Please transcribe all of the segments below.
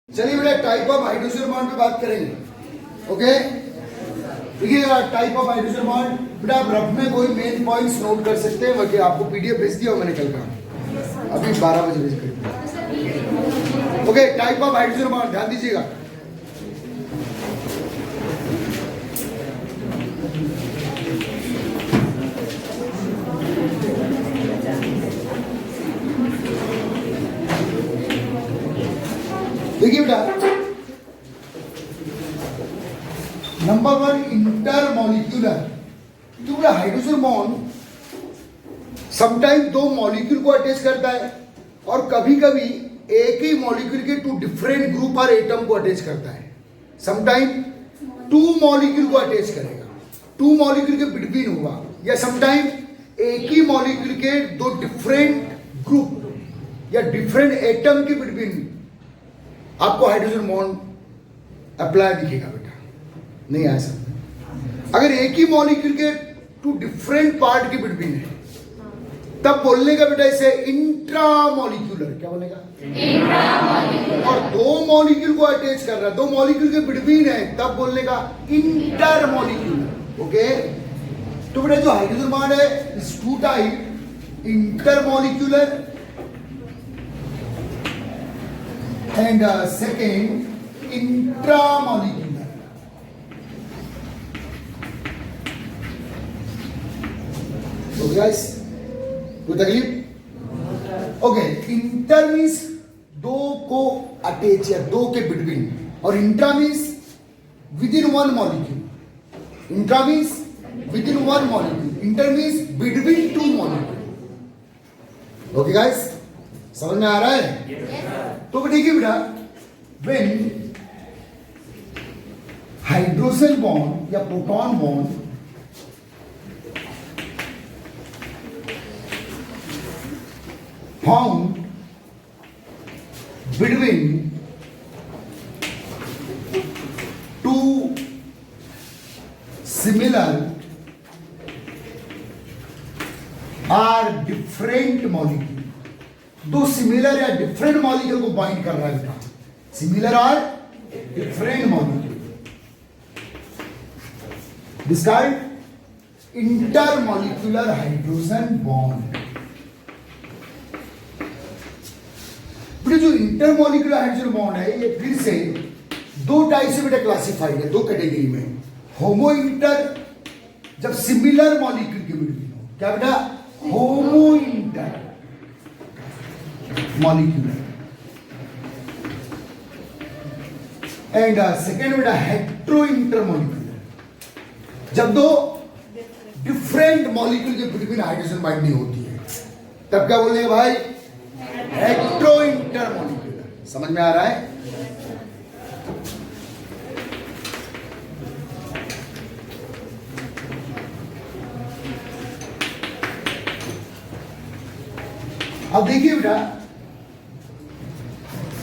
चलिए बेटा type of hydrogen bond पे बात करेंगे। ओके देखिएगा टाइप ऑफ हाइड्रोजन बॉन्ड बेटा आप रफ में कोई मेन पॉइंट्स नोट कर सकते हैं। बाकी आपको पीडीएफ भेज दिया मैंने कल का, अभी 12 बजे भेज कर। Okay type of hydrogen bond ध्यान दीजिएगा। देखिए बेटा नंबर 1 इंटरमॉलिक्यूलर। तो बेटा हाइड्रोजन बॉन्ड समटाइम दो मॉलिक्यूल को अटैच करता है और कभी कभी एक ही मॉलिक्यूल के टू डिफरेंट ग्रुप और एटम को अटैच करता है। समटाइम टू मॉलिक्यूल को अटैच करेगा, टू मॉलिक्यूल के बिटवीन होगा, या समटाइम एक ही मॉलिक्यूल के दो डिफरेंट ग्रुप या डिफरेंट एटम के बिटवीन आपको हाइड्रोजन बॉन्ड अप्लाई दिखेगा बेटा, नहीं आ सकता। अगर एक ही मॉलिक्यूल के टू डिफरेंट पार्ट के बिटवीन है तब बोलने का बेटा इसे इंट्रामॉलिक्यूलर। क्या बोलेगा? इंट्रामॉलिक्यूलर। और दो मॉलिक्यूल को अटैच कर रहा है, दो मॉलिक्यूल के बिटवीन है, तब बोलने का इंटरमॉलिक्यूलर। ओके तो बेटा जो हाइड्रोजन बॉन्ड है इस two type, intermolecular and second intramolecular. So guys, कोई तकलीफ? ओके इंटर मीन्स दो को अटैच या दो के बिटवीन, और intra means within one molecule. Intra means within one molecule, inter means between two molecule. Okay guys समझ में आ रहा है? तो देखिए बेटा व्हेन हाइड्रोजन बॉन्ड या proton bond found between two similar or different molecule, दो सिमिलर या डिफरेंट मॉलिक्यूल को बाइंड कर रहा है बेटा, सिमिलर और different molecule, this called intermolecular hydrogen bond. बेटा जो इंटरमॉलिक्यूलर हाइड्रोजन बॉन्ड है ये फिर से दो टाइप से बेटा क्लासिफाइड है, दो कैटेगरी में। होमो इंटर, जब सिमिलर मॉलिक्यूल के बिटवीन हो, क्या बेटा? होमो इंटर मॉलिक्यूलर। एंड सेकेंड बेटा हेट्रो इंटरमॉलिक्यूलर, जब दो डिफरेंट मॉलिक्यूल के बिटवीन हाइड्रोजन बाइंडिंग होती है तब क्या बोलेंगे भाई? Hetero intermolecular. समझ में आ रहा है? अब देखिए बेटा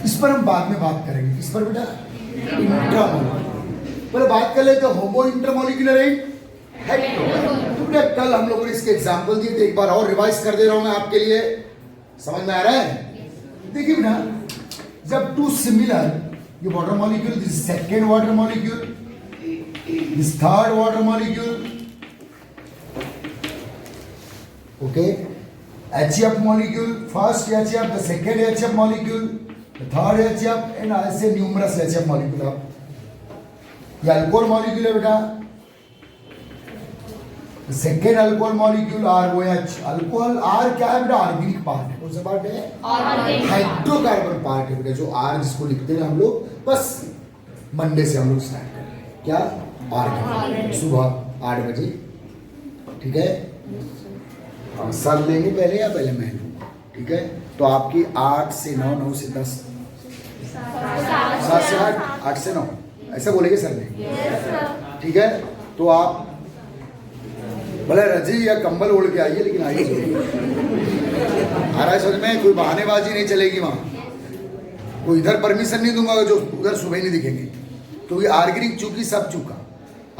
इस पर हम बाद में बात करेंगे, इस पर बेटा इंट्रामॉलिक्यूलर पर बात कर ले तो होमो इंटरमॉलिक्यूलर एंड हेट्रो। तो बेटा कल हम लोगों ने इसके एग्जांपल दिए थे, एक बार और रिवाइज कर दे रहा हूं मैं आपके लिए। समझ में आ रहा है? देखिए बेटा जब टू सिमिलर, ये water molecule, this second water molecule, this third water molecule, okay HCF molecule, first HCF, the second HCF molecule, the third HCF, and I say numerous HCF molecule अब ये अल्कोहल मॉलिक्यूल है बेटा, the second alcohol molecule ROH। Alcohol R क्या है बेटा? Organic part है। कौन सा पार्ट है? हाइड्रोकार्बन पार्ट है बेटा, जो R जिसको लिखते हैं हम लोग, बस मंडे से हम लोग स्टार्ट कर रहे हैं। क्या? ऑर्गेनिक, सुबह 8 बजे, ठीक है? सर लेंगे पहले या पहले मैं लूँ? ठीक है तो आपकी 8 से 9, 9 से 10, 7 से 8, 8 से 9 ऐसा बोलेंगे सर ने? ठीक है तो आप भले रजी या कंबल ओढ़ के आइए, लेकिन आइए आ रहा है समझ में? कोई बहानेबाजी नहीं चलेगी वहाँ, कोई इधर परमिशन नहीं दूंगा जो उधर सुबह नहीं दिखेंगे, क्योंकि ऑर्गेनिक चूंकि सब चूका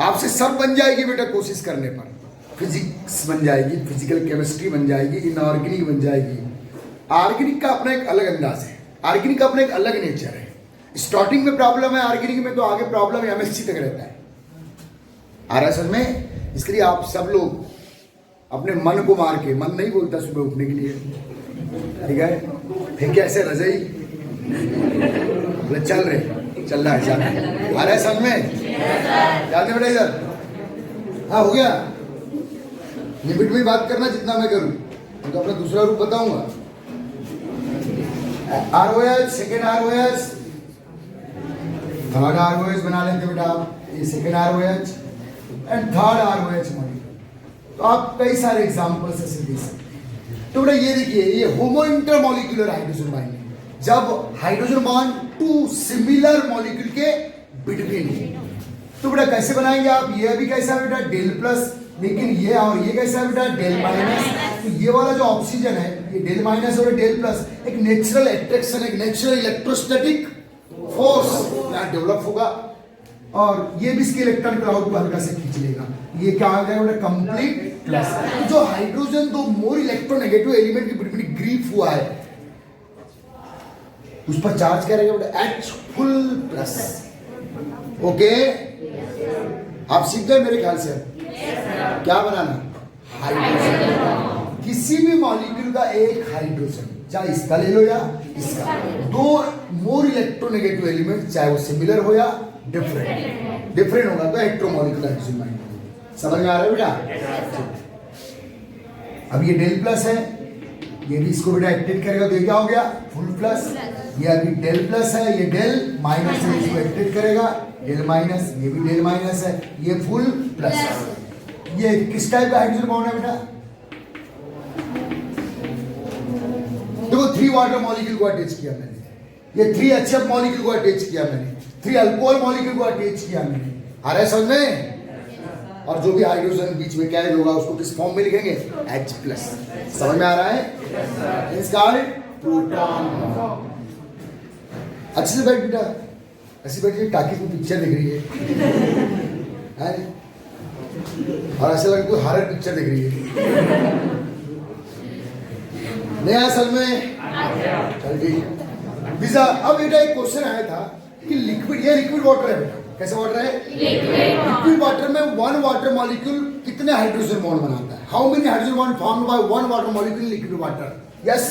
आपसे सब बन जाएगी बेटा कोशिश करने पर। फिजिक्स बन जाएगी, फिजिकल केमिस्ट्री बन जाएगी, इनऑर्गेनिक बन जाएगी। ऑर्गेनिक का अपना एक अलग अंदाज है, ऑर्गेनिक का अपना एक अलग नेचर है। स्टार्टिंग में प्रॉब्लम है, ऑर्गेनिक में तो आगे प्रॉब्लम है, MSc तक रहता है। आ रहा है समझ में? इसलिए आप सब लोग अपने मन को मार के, मन नहीं बोलता सुबह उठने के लिए, ठीक है, फिर कैसे रजाई चल रहा है चल। आ रहा है समझ में? जाते बेटा इधर, हाँ हो गया। लिमिट में बात करना जितना मैं करूं, तो अपना दूसरा रूप बताऊंगा। ROH, second ROH, third ROH बना लेते बेटा आप, ये second ROH and third ROH molecule. तो आप कई सारे एग्जांपल्स ऐसे दे सकते हैं। तो बेटा ये देखिए, ये होमो इंटरमॉलिक्यूलर हाइड्रोजन बाइंडिंग, जब hydrogen bond two similar molecule के बिटवीन। तो बेटा कैसे बनाएंगे आप? ये भी कैसा बेटा डेल प्लस, लेकिन ये और ये कैसा बेटा डेल माइनस। तो ये वाला जो ऑक्सीजन है, ये डेल माइनस और डेल प्लस, एक नेचुरल अट्रैक्शन, एक नेचुरल इलेक्ट्रोस्टैटिक फोर्स यहाँ डेवलप होगा, और ये भी इसके इलेक्ट्रॉन क्लाउड को हल्का से खींच लेगा। ये क्या आ गया बेटा? Complete plus. जो हाइड्रोजन दो मोर इलेक्ट्रोनेगेटिव एलिमेंट के बिटवीन ग्रीफ हुआ है, उस पर चार्ज क्या रहेगा बेटा? H full plus. ओके, आप सीख गए मेरे ख्याल से। क्या बनाना? हाइड्रोजन। किसी भी मॉलिक्यूल का एक हाइड्रोजन, चाहे इसका ले लो या इसका, दो मोर इलेक्ट्रोनेगेटिव एलिमेंट, चाहे वो सिमिलर हो या डिफरेंट होगा, तो हेटेरोमॉलिक्यूलर हाइड्रोजन बाइंडिंग। समझ में आ रहा है बेटा? अब ये डेल प्लस है, ये भी इसको बेटा एक्टिव करेगा, तो ये क्या हो गया? Full plus. ये अभी डेल प्लस है, ये डेल माइनस है, इसको एक्टिव करेगा, डेल माइनस, ये भी डेल माइनस है, ये फुल प्लस। ये किस टाइप का हाइड्रोजन बॉन्ड है बेटा? देखो 3 वाटर मॉलिक्यूल को अटैच किया मैंने, ये 3 HF मॉलिक्यूल को अटैच किया मैंने, 3 अल्कोहल मॉलिक्यूल को अटैच किया मैंने। आ रहा है समझ में? और जो भी हाइड्रोजन बीच में कैद होगा उसको किस फॉर्म में लिखेंगे? H plus. समझ में आ रहा है? It's called proton. अच्छे से बैठ बेटा, ऐसी बैठिए, टाकी की पिक्चर दिख रही है और ऐसा लगे कोई हॉरर पिक्चर दिख रही है। नहीं असल में चल ठीक। अब बेटा एक क्वेश्चन आया था कि लिक्विड, ये लिक्विड वाटर है बेटा, कैसे वाटर है? लिक्विड वाटर में 1 वाटर मॉलिक्यूल कितने हाइड्रोजन बॉन्ड बनाता है? How many hydrogen bond formed by 1 water molecule in liquid water? Yes,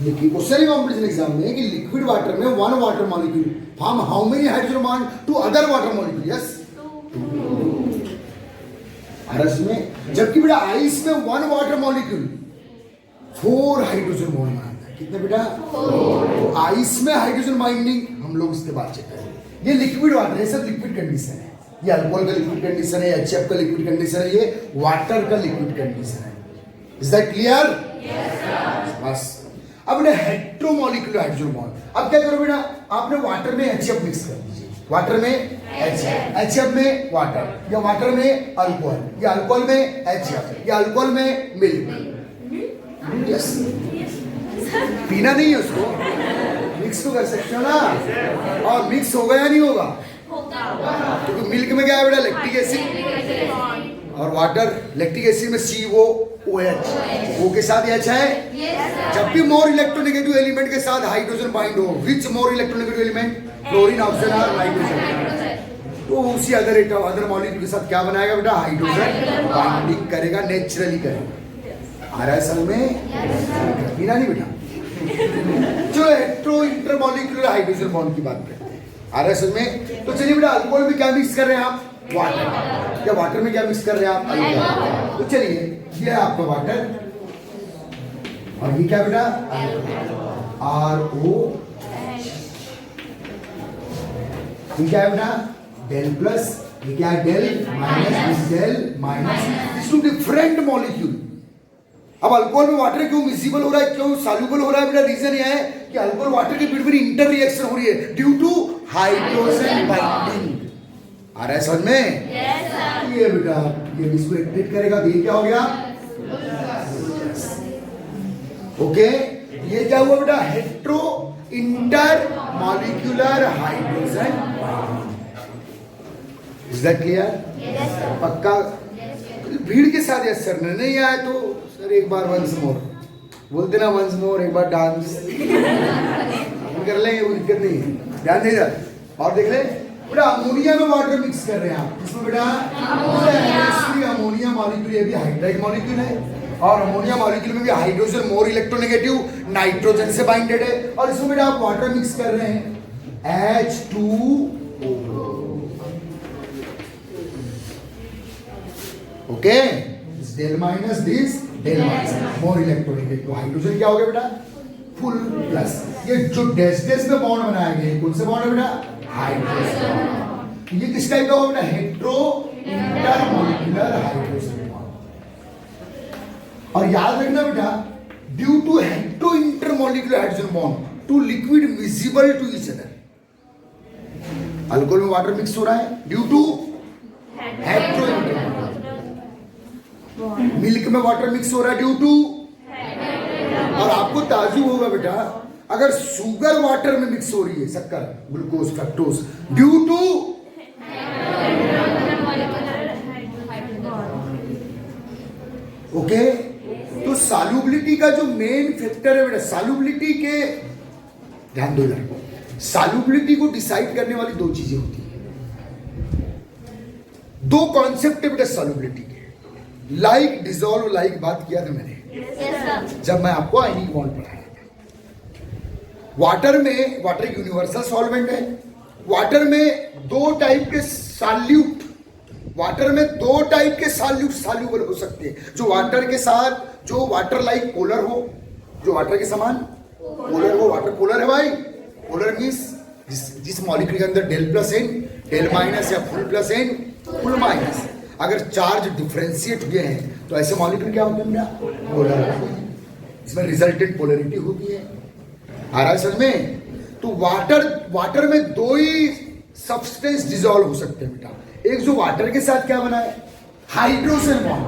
question competition exam में कि लिक्विड वाटर में 1 water molecule form how many hydrogen bond to other water molecule? Yes, आरस में। जबकि बेटा ice में 1 वाटर मॉलिक्यूल 4 हाइड्रोजन बॉन्ड बनाता है। कितने बेटा? 4। आइस में हाइड्रोजन बाइंडिंग हम लोग इसके बात करें। ये लिक्विड वाटर है, सब लिक्विड कंडीशन है। ये अल्कोहल का लिक्विड कंडीशन है, HF का लिक्विड कंडीशन है, ये वाटर का लिक्विड कंडीशन है। Is that clear? बस। अब हेटेरोमॉलिक्यूलर हाइड्रोजन बॉन्ड, अब क्या करो बेटा? आपने वाटर में HF मिक्स कर दीजिए, वाटर में HF में वाटर, या वाटर में अल्कोहल, या अल्कोहल में HF, या अल्कोहल में मिल्क। यस, पीना नहीं है उसको, मिक्स तो कर सकते हो ना। और मिक्स होगा या नहीं होगा? क्योंकि मिल्क में क्या है बेटा? लैक्टिक एसिड, और वाटर लैक्टिक एसिड में COOH, O के साथ H है। जब भी मोर इलेक्ट्रोनेगेटिव एलिमेंट के साथ हाइड्रोजन बाइंड हो, which more electronegative element? Chlorine, oxygen और नाइट्रोजन, तो उसी अदर मॉलिक्यूल के साथ क्या बनाएगा बेटा? हाइड्रोजन बाइंडिंग करेगा, नेचुरली करेगा। आ रहा है समझ में? पीना नहीं बेटा। जो हेटेरो इंटरमॉलिक्यूलर हाइड्रोजन बॉन्ड की बात करते हैं, आ रहा है समझ में? तो चलिए बेटा, अल्कोहल में क्या मिक्स कर रहे हैं आप? वाटर। क्या वाटर में क्या मिक्स कर रहे हैं आप? अल्कोहल। तो चलिए, ये है आपका वाटर, और ये क्या बेटा? RO। ये क्या है बेटा? डेल प्लस, ये क्या है? Del minus, del minus, two different molecule. अब अल्कोहल में वाटर क्यों मिसिबल हो रहा है, क्यों सॉल्युबल हो रहा है बेटा? रीजन यह है कि अल्कोहल वाटर के बीच में इंटर रिएक्शन हो रही है ड्यू टू हाइड्रोजन बाइंडिंग। आ रहा है समझ में? ये बेटा, ये इसको एक्टिवेट करेगा, तो ये क्या हो गया? ओके, ये क्या हुआ बेटा? Hetero inter molecular hydrogen. Is that clear? पक्का? भीड़ के साथ यस सर, नहीं आए तो सर एक बार वंस मोर। बोलते ना वंस मोर, एक बार डांस कर लेंगे, वो दिक्कत नहीं है, ध्यान दे इधर। और देख ले बेटा, अमोनिया में वाटर मिक्स कर रहे हैं आप, इसमें बेटा अमोनिया मॉलिक्यूल, ये भी हाइड्राइड मॉलिक्यूल है, और अमोनिया मॉलिक्यूल में भी हाइड्रोजन मोर इलेक्ट्रोनेगेटिव नाइट्रोजन से बाइंडेड है, और इसमें बेटा आप वाटर मिक्स कर रहे हैं H2O। Okay, del minus this del minus more electronegative, hydrogen क्या हो गया बेटा फुल प्लस। ये जो डैश डैश में बॉन्ड बनाया गया कौन से बॉन्ड है बेटा, हाइड्रोजन। ये किस टाइप का होगा बेटा, हेट्रो इंटरमॉलिक्यूलर हाइड्रोजन बॉन्ड। और याद रखना बेटा, due to hetero intermolecular hydrogen bond two liquid visible to each other, alcohol में वाटर मिक्स हो रहा है due to hetero intermolecular, milk में वाटर मिक्स हो रहा है ड्यू टू, और आपको ताजुब होगा बेटा अगर शुगर वाटर में मिक्स हो रही है, शक्कर glucose fructose, due to, okay. तो सॉल्युबिलिटी का जो मेन फैक्टर है बेटा, सॉल्युबिलिटी के, ध्यान दो इधर, सॉल्युबिलिटी को डिसाइड करने वाली दो चीजें होती है, दो कॉन्सेप्ट है बेटा सॉल्युबिलिटी के, लाइक डिसॉल्व, लाइक बात किया था मैंने जब मैं आपको आयनिक बॉन्ड पढ़ाया था। वाटर में, वाटर एक यूनिवर्सल सॉल्वेंट है, वाटर में दो टाइप के सॉल्यूट, वाटर में दो टाइप के सॉल्यूट सॉल्यूबल हो सकते हैं, जो वाटर के साथ, जो वाटर लाइक पोलर हो, जो वाटर के समान पोलर हो, वाटर पोलर है भाई, पोलर मींस जिस मॉलिक्यूल के अंदर del plus N, del minus या full plus N, full minus, अगर चार्ज डिफरेंशिएट हुए हैं तो ऐसे मॉलिक्यूल क्या होते हैं, पोलर, इसमें रिजल्टेंट पोलरिटी होती है। आ रहा है समझ में? तो वाटर में दो ही सब्सटेंस डिसॉल्व हो सकते हैं बेटा, एक जो वाटर के साथ क्या बना है हाइड्रोजन बॉन्ड,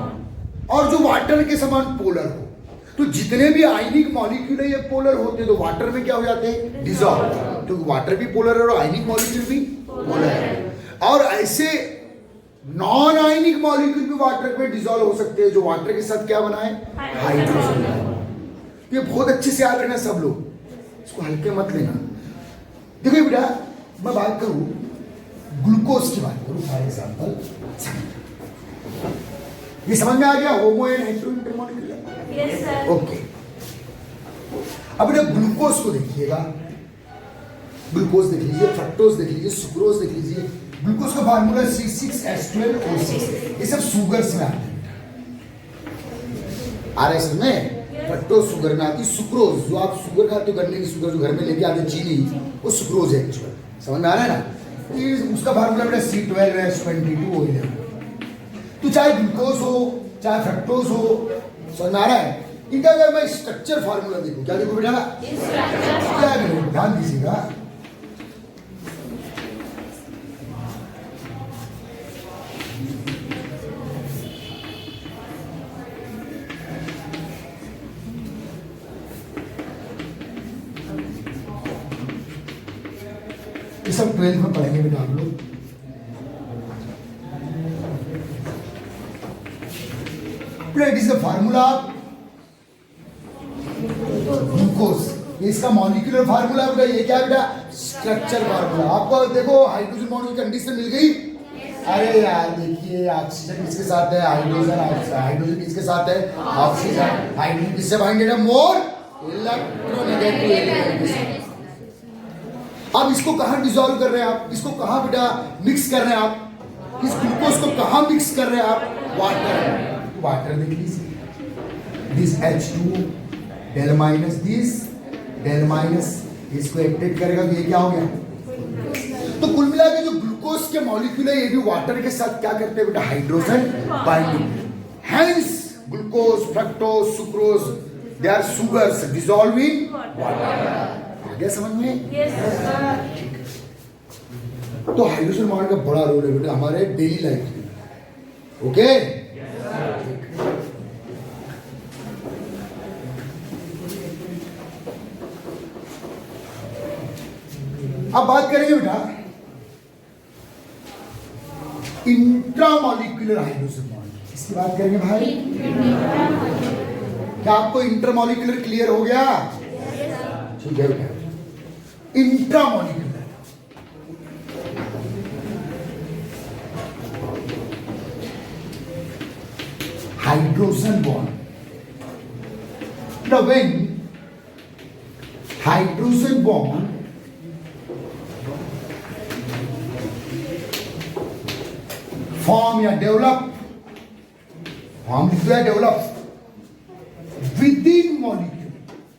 और जो वाटर के समान पोलर हो। तो जितने भी आयनिक मॉलिक्यूल है ये पोलर होते हैं, तो वाटर में क्या हो जाते हैं डिसॉल्व, तो वाटर भी पोलर है और आयनिक मॉलिक्यूल भी पोलर है। और ऐसे नॉन आयनिक मॉलिक्यूल भी वाटर में डिसॉल्व हो सकते हैं, जो वाटर के साथ क्या बना है हाइड्रोजन। ये बहुत अच्छे से याद रखना सब लोग, इसको हल्के मत लेना। देखो बेटा, मैं बात करूं ग्लूकोज की, बात करूं फॉर एग्जांपल, ये समझ में आ गया homo and hetero intermolecular? Yes sir. Okay, अब बेटा ग्लूकोज को देखिएगा, ग्लूकोज देख लीजिए, फ्रक्टोज देख लीजिए, सुक्रोज देख लीजिए। ग्लूकोज का फार्मूला C6H12O6, ये सब शुगर्स में आते हैं। RS में फ्रक्टोज शुगर में आती, सुक्रोज जो आप शुगर खाते हो, गन्ने की शुगर जो घर में लेके आते चीनी, वो सुक्रोज है एक्चुअल, समझ में आ रहा है ना? उसका फार्मूला बेटा C12H22O11। तो चाहे ग्लूकोज हो चाहे फ्रक्टोज हो, समझ में आ रहा है? इनका अगर मैं स्ट्रक्चर फार्मूला देखूं, क्या देखूं बेटा, क्या करूं, ध्यान दीजिएगा। ये सब 12th में पढ़ेंगे बेटा आप लोग। It is the formula glucose, ये इसका मॉलिक्यूलर फार्मूला है बेटा। ये क्या है बेटा, स्ट्रक्चर फार्मूला। आपको देखो हाइड्रोजन बॉन्ड की कंडीशन मिल गई। अरे यार देखिए, ऑक्सीजन किसके साथ है, हाइड्रोजन, हाइड्रोजन किसके साथ है, ऑक्सीजन। हाइड्रोजन किससे बाइंडेड है, मोर इलेक्ट्रोनेगेटिव एलिमेंट के साथ। अब इसको कहां डिसॉल्व कर रहे हैं आप, इसको कहां बेटा मिक्स कर रहे हैं आप, इस ग्लूकोज को कहां मिक्स कर रहे हैं आप, वाटर। वाटर देख लीजिए, this H2 del minus this del minus, इसको एक्टिवेट करेगा तो ये क्या हो गया। तो कुल मिला के जो ग्लूकोज के मॉलिक्यूल है ये भी वाटर के साथ क्या करते हैं बेटा, hydrogen bonding. Hence glucose, fructose, sucrose, they are sugars dissolving water. आ गया समझ में? तो हाइड्रोजन बॉन्ड का बड़ा रोल है बेटा हमारे डेली लाइफ में। ओके, अब बात करेंगे बेटा इंट्रामॉलिक्यूलर हाइड्रोजन बॉन्ड, इसकी बात करेंगे भाई। क्या आपको इंटरमॉलिक्यूलर क्लियर हो गया? ठीक है बेटा। Intramolecular, hydrogen bond. Now when hydrogen bond form या डेवलप, फॉर्म लिखते हैं डेवलप विद इन मॉलिक्यूल,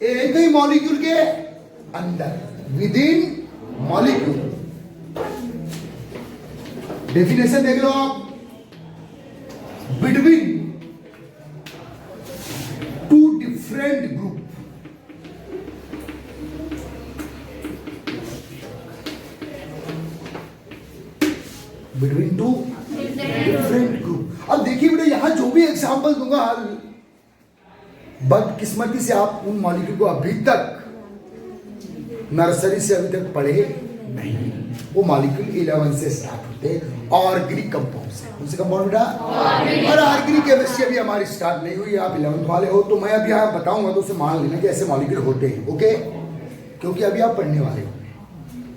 एक ही मॉलिक्यूल के अंदर, विद इन मॉलिक्यूल। डेफिनेशन देख लो आप, between two different group, between two different group. अब देखिए बेटा, यहां जो भी एग्जांपल दूंगा, बदकिस्मती से आप उन मॉलिक्यूल को अभी तक नर्सरी से अभी तक पढ़े नहीं। वो मॉलिक्यूल 11 से स्टार्ट होते हैं, ऑर्गेनिक कंपाउंड से। कौन से कंपाउंड बेटा? और ऑर्गेनिक केमिस्ट्री अभी हमारी स्टार्ट नहीं हुई, आप 11th वाले हो, तो मैं अभी यहाँ बताऊंगा तो उसे मान लेना कि ऐसे मॉलिक्यूल होते हैं, ओके? क्योंकि अभी आप पढ़ने वाले हो।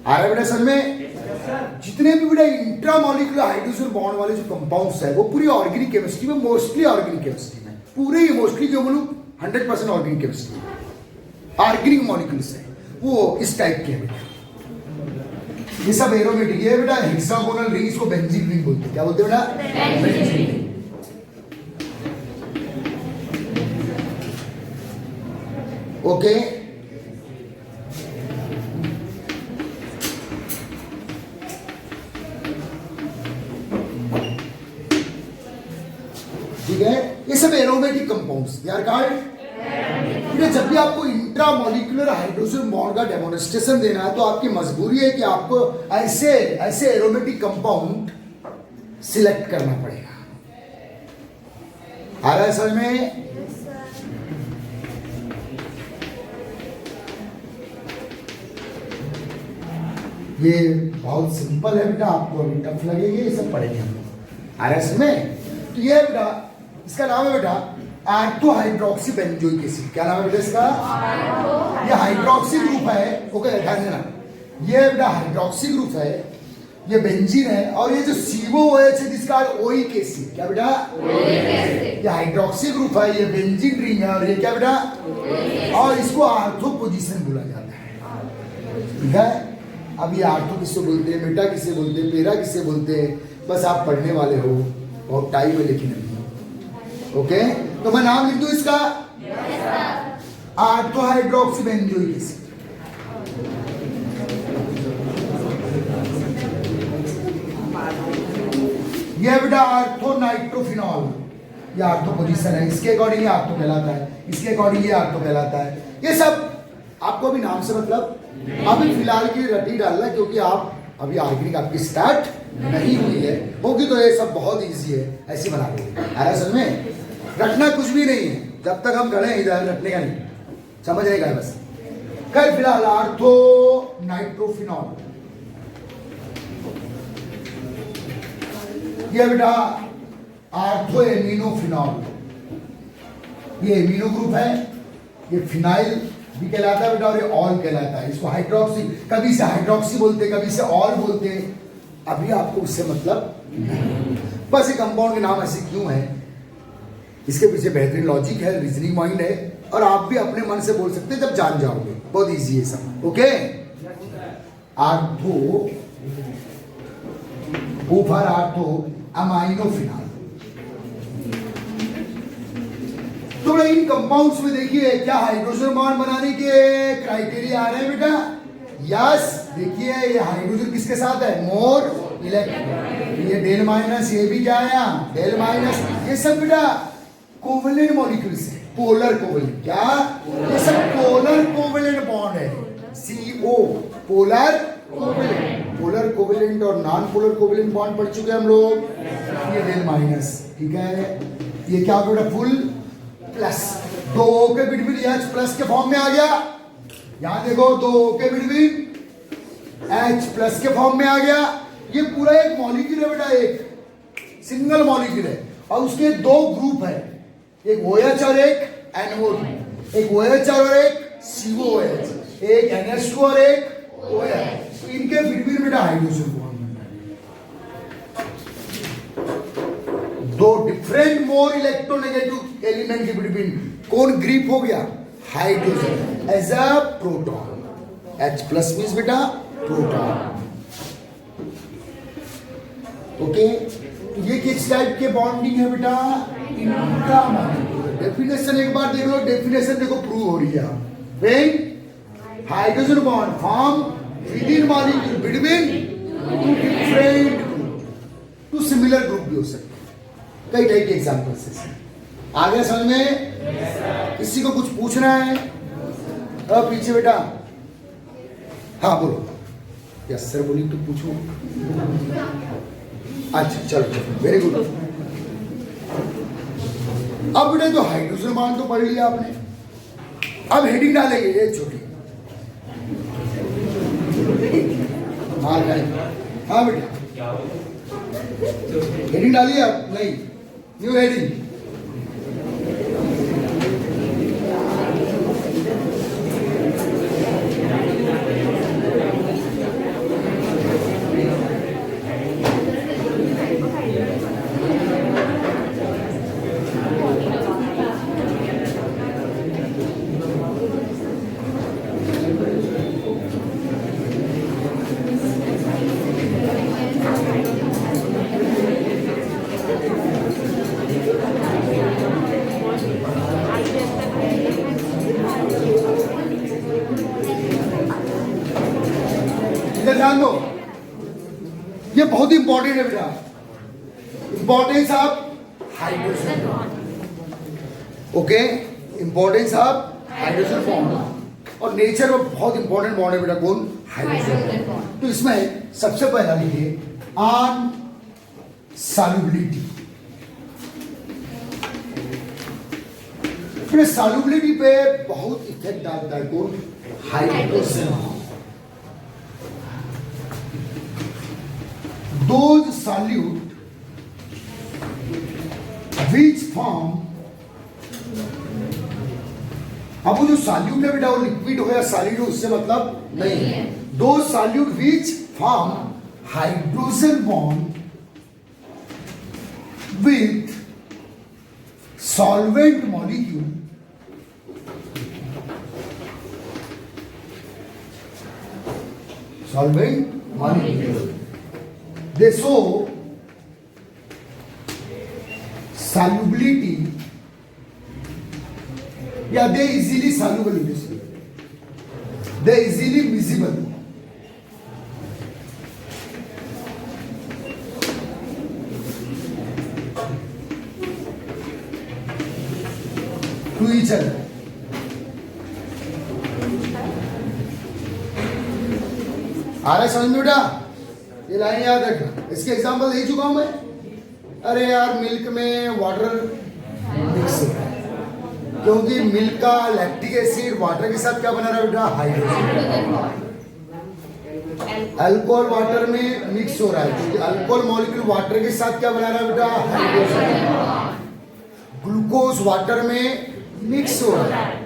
आ रहा है बेटा समझ में? जितने भी बेटा इंट्रामॉलिक्यूलर हाइड्रोजन बॉन्ड वाले जो कंपाउंड्स है, वो पूरी ऑर्गेनिक केमिस्ट्री में, मोस्टली ऑर्गेनिक केमिस्ट्री में, पूरे ही मोस्टली क्यों बोलूं, 100% ऑर्गेनिक केमिस्ट्री में ऑर्गेनिक मॉलिक्यूल्स है, वो इस टाइप के हैं बेटा। ये सब एरोमेटिक है बेटा। हेक्सागोनल रिंग, इसको बेंजीन रिंग बोलते हैं। क्या बोलते हैं बेटा? Benzene ring. ओके, ठीक है। ये सब एरोमेटिक कंपाउंड्स यार कार्ड। जब भी आपको इंट्रामॉलिक्यूलर हाइड्रोजन बॉन्ड का डेमोन्स्ट्रेशन देना है, तो आपकी मजबूरी है कि आपको ऐसे ऐसे एरोमेटिक कंपाउंड सिलेक्ट करना पड़ेगा। आ रहा है समझ में? ये बहुत सिंपल है बेटा, आपको अभी टफ लगेगा, ये सब पढ़ेंगे हम लोग। आ रहा है समझ में? तो ये बेटा, इसका नाम है बेटा आर्थो हाइड्रोक्सी बेंजोइक एसिड। क्या नाम है बेटा इसका? ये हाइड्रोक्सी ग्रुप है, ओके ध्यान देना। ये बेटा हाइड्रोक्सी ग्रुप है, ये बेंजीन है, और ये जो COOH है जिसका ओइक एसिड। क्या बेटा? ये हाइड्रोक्सी ग्रुप है, ये बेंजीन रिंग है, और ये क्या बेटा? और इसको आर्थो पोजीशन बोला जाता है। ठीक है। अब ये आर्थो किससे बोलते हैं, मेटा किसे बोलते हैं, पेरा किसे बोलते हैं, बस आप पढ़ने वाले हो, बहुत टाइम है लेकिन अभी, ओके? तो मैं नाम लिख दूं इसका? Ortho hydroxy benzoic acid. ये बेटा आर्थो नाइट्रोफिनॉल, ये आर्थो पोजीशन है, इसके अकॉर्डिंग ये आर्थो कहलाता है, इसके अकॉर्डिंग ये आर्थो कहलाता है। ये सब आपको अभी नाम से मतलब अभी फिलहाल की रटी डालना, क्योंकि आप अभी ऑर्गेनिक आपकी स्टार्ट नहीं हुई है, होगी तो ये सब बहुत इजी है, ऐसी बना देंगे। आ रहा समझ में? रटना कुछ भी नहीं है, जब तक हम खड़े हैं इधर रटने का नहीं, समझने का है बस। खैर फिलहाल आर्थो नाइट्रोफिनॉल, ये बेटा आर्थो एमिनोफिनॉल, ये एमिनो ग्रुप है, ये फिनाइल भी कहलाता है बेटा, और ये ऑल कहलाता है। इसको हाइड्रोक्सी, कभी से हाइड्रोक्सी बोलते, कभी से ऑल बोलते, अभी आपको उससे मतलब नहीं। बस ये कंपाउंड के नाम ऐसे क्यों है, इसके पीछे बेहतरीन लॉजिक है, रीजनिंग माइंड है, और आप भी अपने मन से बोल सकते हैं जब जान जाओगे, बहुत इजी है सब, okay? Ortho, O for ortho aminophenol. तो इन कंपाउंड्स में देखिए क्या हाइड्रोजन बॉन्ड बनाने के क्राइटेरिया आ रहे हैं बेटा? यस, देखिए ये हाइड्रोजन किसके साथ है? मोर इलेक्ट्रॉन, ये डेल माइनस, ये भी क्या है डेल माइनस, ये सब बेटा कोवेलेंट मॉलिक्यूल्स है, पोलर कोवेलेंट। क्या? ये सब पोलर कोवेलेंट बॉन्ड है, CO polar covalent. Polar covalent और नॉन पोलर कोवेलेंट बॉन्ड पढ़ चुके हम लोग। ये डेल माइनस, ठीक है। ये क्या बेटा? फुल प्लस, दो O के बिटवीन H प्लस के फॉर्म में आ गया। यहां देखो, दो O के बिटवीन H प्लस के फॉर्म में आ गया। ये पूरा एक मॉलिक्यूल है बेटा, एक सिंगल मॉलिक्यूल है, और उसके दो ग्रुप है, एक OH और एक NO2, एक OH और एक COOH, एक NH2 और एक OH। तो इनके बिटवीन बेटा हाइड्रोजन बॉन्ड दो डिफरेंट मोर इलेक्ट्रोनेगेटिव एलिमेंट के बिटवीन कौन ग्रिप हो गया? Hydrogen as a proton. H plus means बेटा प्रोटॉन। ओके, तो ये किस टाइप के बॉन्डिंग है बेटा? इंट्रामॉलिक्यूलर। डेफिनेशन एक बार देख लो, डेफिनेशन देखो प्रूव हो रही है। When hydrogen bond form within molecule between two different group, two similar group भी हो सकते हैं। कई टाइप के एग्जांपल्स है। आ गया समझ में? किसी को कुछ पूछना है? अब पीछे बेटा, हाँ बोलो। यस सर बोली तो पूछो। अच्छा चलो, वेरी गुड। अब बेटा तो हाइड्रोजन बॉन्ड तो पढ़ लिया आपने, अब हेडिंग डालेंगे ये छोटी। हाँ बेटा, हेडिंग डालिए आप? नहीं, न्यू हेडिंग। ध्यान दो, ये बहुत इंपॉर्टेंट है बेटा, importance of hydrogen. Okay, importance of hydrogen bond और नेचर में बहुत इंपॉर्टेंट बॉन्ड है बेटा, कौन? हाइड्रोजन। तो इसमें सबसे पहला लिखिए ऑन सॉल्युबिलिटी। सॉल्युबिलिटी पे बहुत इफेक्ट डालता है कौन? Hydrogen. Those solute which form, अब वो जो सॉल्यूट है बेटा वो लिक्विड हो या सॉलिड हो उससे मतलब नहीं है। दो solute which form hydrogen bond with solvent molecule, solvent molecule, they show solubility, yeah, they easily soluble in this, they easily miscible, to each other. आ रहा है समझ में बेटा? ये लाइन याद रखना, इसके एग्जांपल दे चुका हूं मैं। अरे यार, मिल्क में वाटर मिक्स है, क्योंकि मिल्क का लैक्टिक एसिड वाटर के साथ क्या बना रहा है बेटा? हाइड्रोजन। अल्कोहल वाटर में मिक्स हो रहा है, क्योंकि अल्कोहल मॉलिक्यूल वाटर के साथ क्या बना रहा है बेटा? हाइड्रोजन। ग्लूकोज वाटर में मिक्स हो रहा है।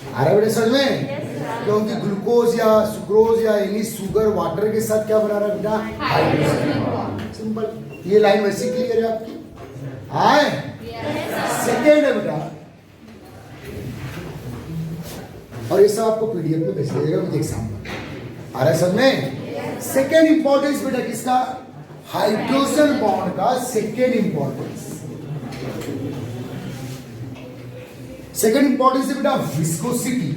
आ रहा है बेटा समझ में? क्योंकि ग्लूकोज या सुक्रोज या एनी शुगर वाटर के साथ क्या बना रहा है बेटा? हाइड्रोजन। सिंपल। ये लाइन वैसे क्लियर है आपकी? आए सेकेंड है बेटा, और ये सब आपको पीडीएफ में भेज देगा विद एग्जांपल। आ रहा है समझ में? सेकेंड इंपॉर्टेंस बेटा किसका? हाइड्रोजन बॉन्ड का सेकेंड इंपॉर्टेंस। सेकेंड इंपॉर्टेंस है बेटा विस्कोसिटी।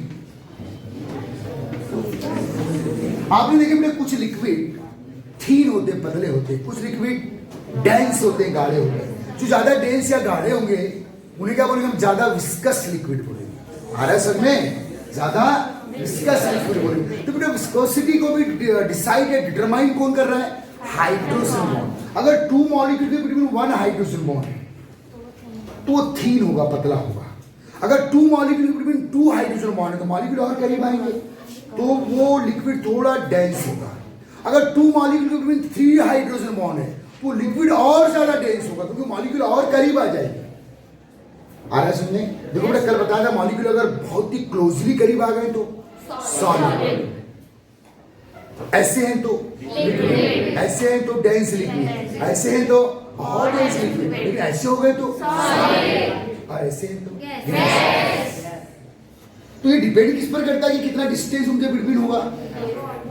आपने देखे बेटा कुछ लिक्विड थीन होते, पतले होते, कुछ लिक्विड डेंस होते, गाढ़े होते। जो ज्यादा डेंस या गाढ़े होंगे उन्हें क्या बोलेंगे? हम ज्यादा विस्कस लिक्विड बोलेंगे। आ रहा है समझ में? ज्यादा विस्कस लिक्विड बोलेंगे। तो बेटा विस्कोसिटी को भी डिसाइड या डिटरमाइन कौन कर रहा है? Hydrogen bond. अगर टू मॉलिक्यूल के बिटवीन वन हाइड्रोजन बॉन्ड है तो वो थीन होगा, पतला होगा। अगर टू मॉलिक्यूल के बिटवीन टू हाइड्रोजन बॉन्ड है तो मॉलिक्यूल और करीब आएंगे, तो वो लिक्विड थोड़ा डेंस होगा। अगर टू मॉलिक्यूल के बिटवीन थ्री हाइड्रोजन बॉन्ड है तो लिक्विड और ज्यादा डेंस होगा, क्योंकि मॉलिक्यूल और करीब आ जाएगी। आ रहा है समझ में? देखो बेटा कल बताया था मॉलिक्यूल अगर बहुत ही क्लोजली करीब आ गए तो सॉलिड, ऐसे हैं तो लिक्विड, ऐसे हैं तो डेंस लिक्विड, ऐसे हैं तो बहुत डेंस लिक्विड, लेकिन ऐसे हो गए तो सॉलिड, और ऐसे हैं तो गैस। तो ये डिपेंड किस पर करता है कि कितना डिस्टेंस उनके बिटवीन होगा,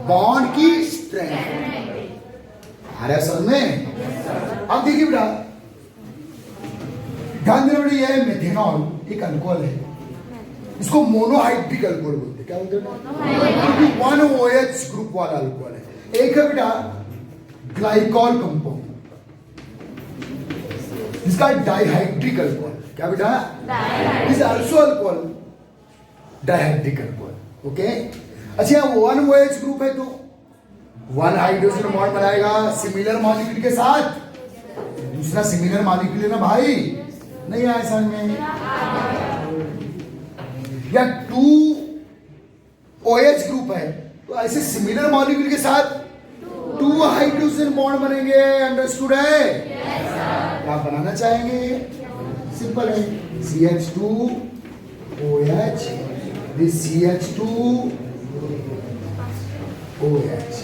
बॉन्ड की स्ट्रेंथ। आ रहा है समझ में? अब देखिए बेटा ध्यान देना बेटा, ये मेथेनॉल एक अल्कोहल है, इसको मोनोहाइड्रिक अल्कोहल बोलते हैं। क्या बोलते हैं? क्योंकि वन OH ग्रुप वाला अल्कोहल है। एक है बेटा ग्लाइकॉल कंपाउंड, इसका डाइहाइड्रिक अल्कोहल। क्या बेटा? Is also alcohol, dihydric alcohol. Okay, अच्छा वन OH ग्रुप है तो वन हाइड्रोजन बॉन्ड बनाएगा सिमिलर मॉलिक्यूल के साथ, दूसरा सिमिलर मॉलिक्यूल है ना भाई, नहीं आया समझ में? या टू OH ग्रुप है तो ऐसे सिमिलर मॉलिक्यूल के साथ टू हाइड्रोजन बॉन्ड बनेंगे। अंडरस्टूड है? क्या बनाना चाहेंगे? सिंपल है, CH2 OH, this CH2 OH,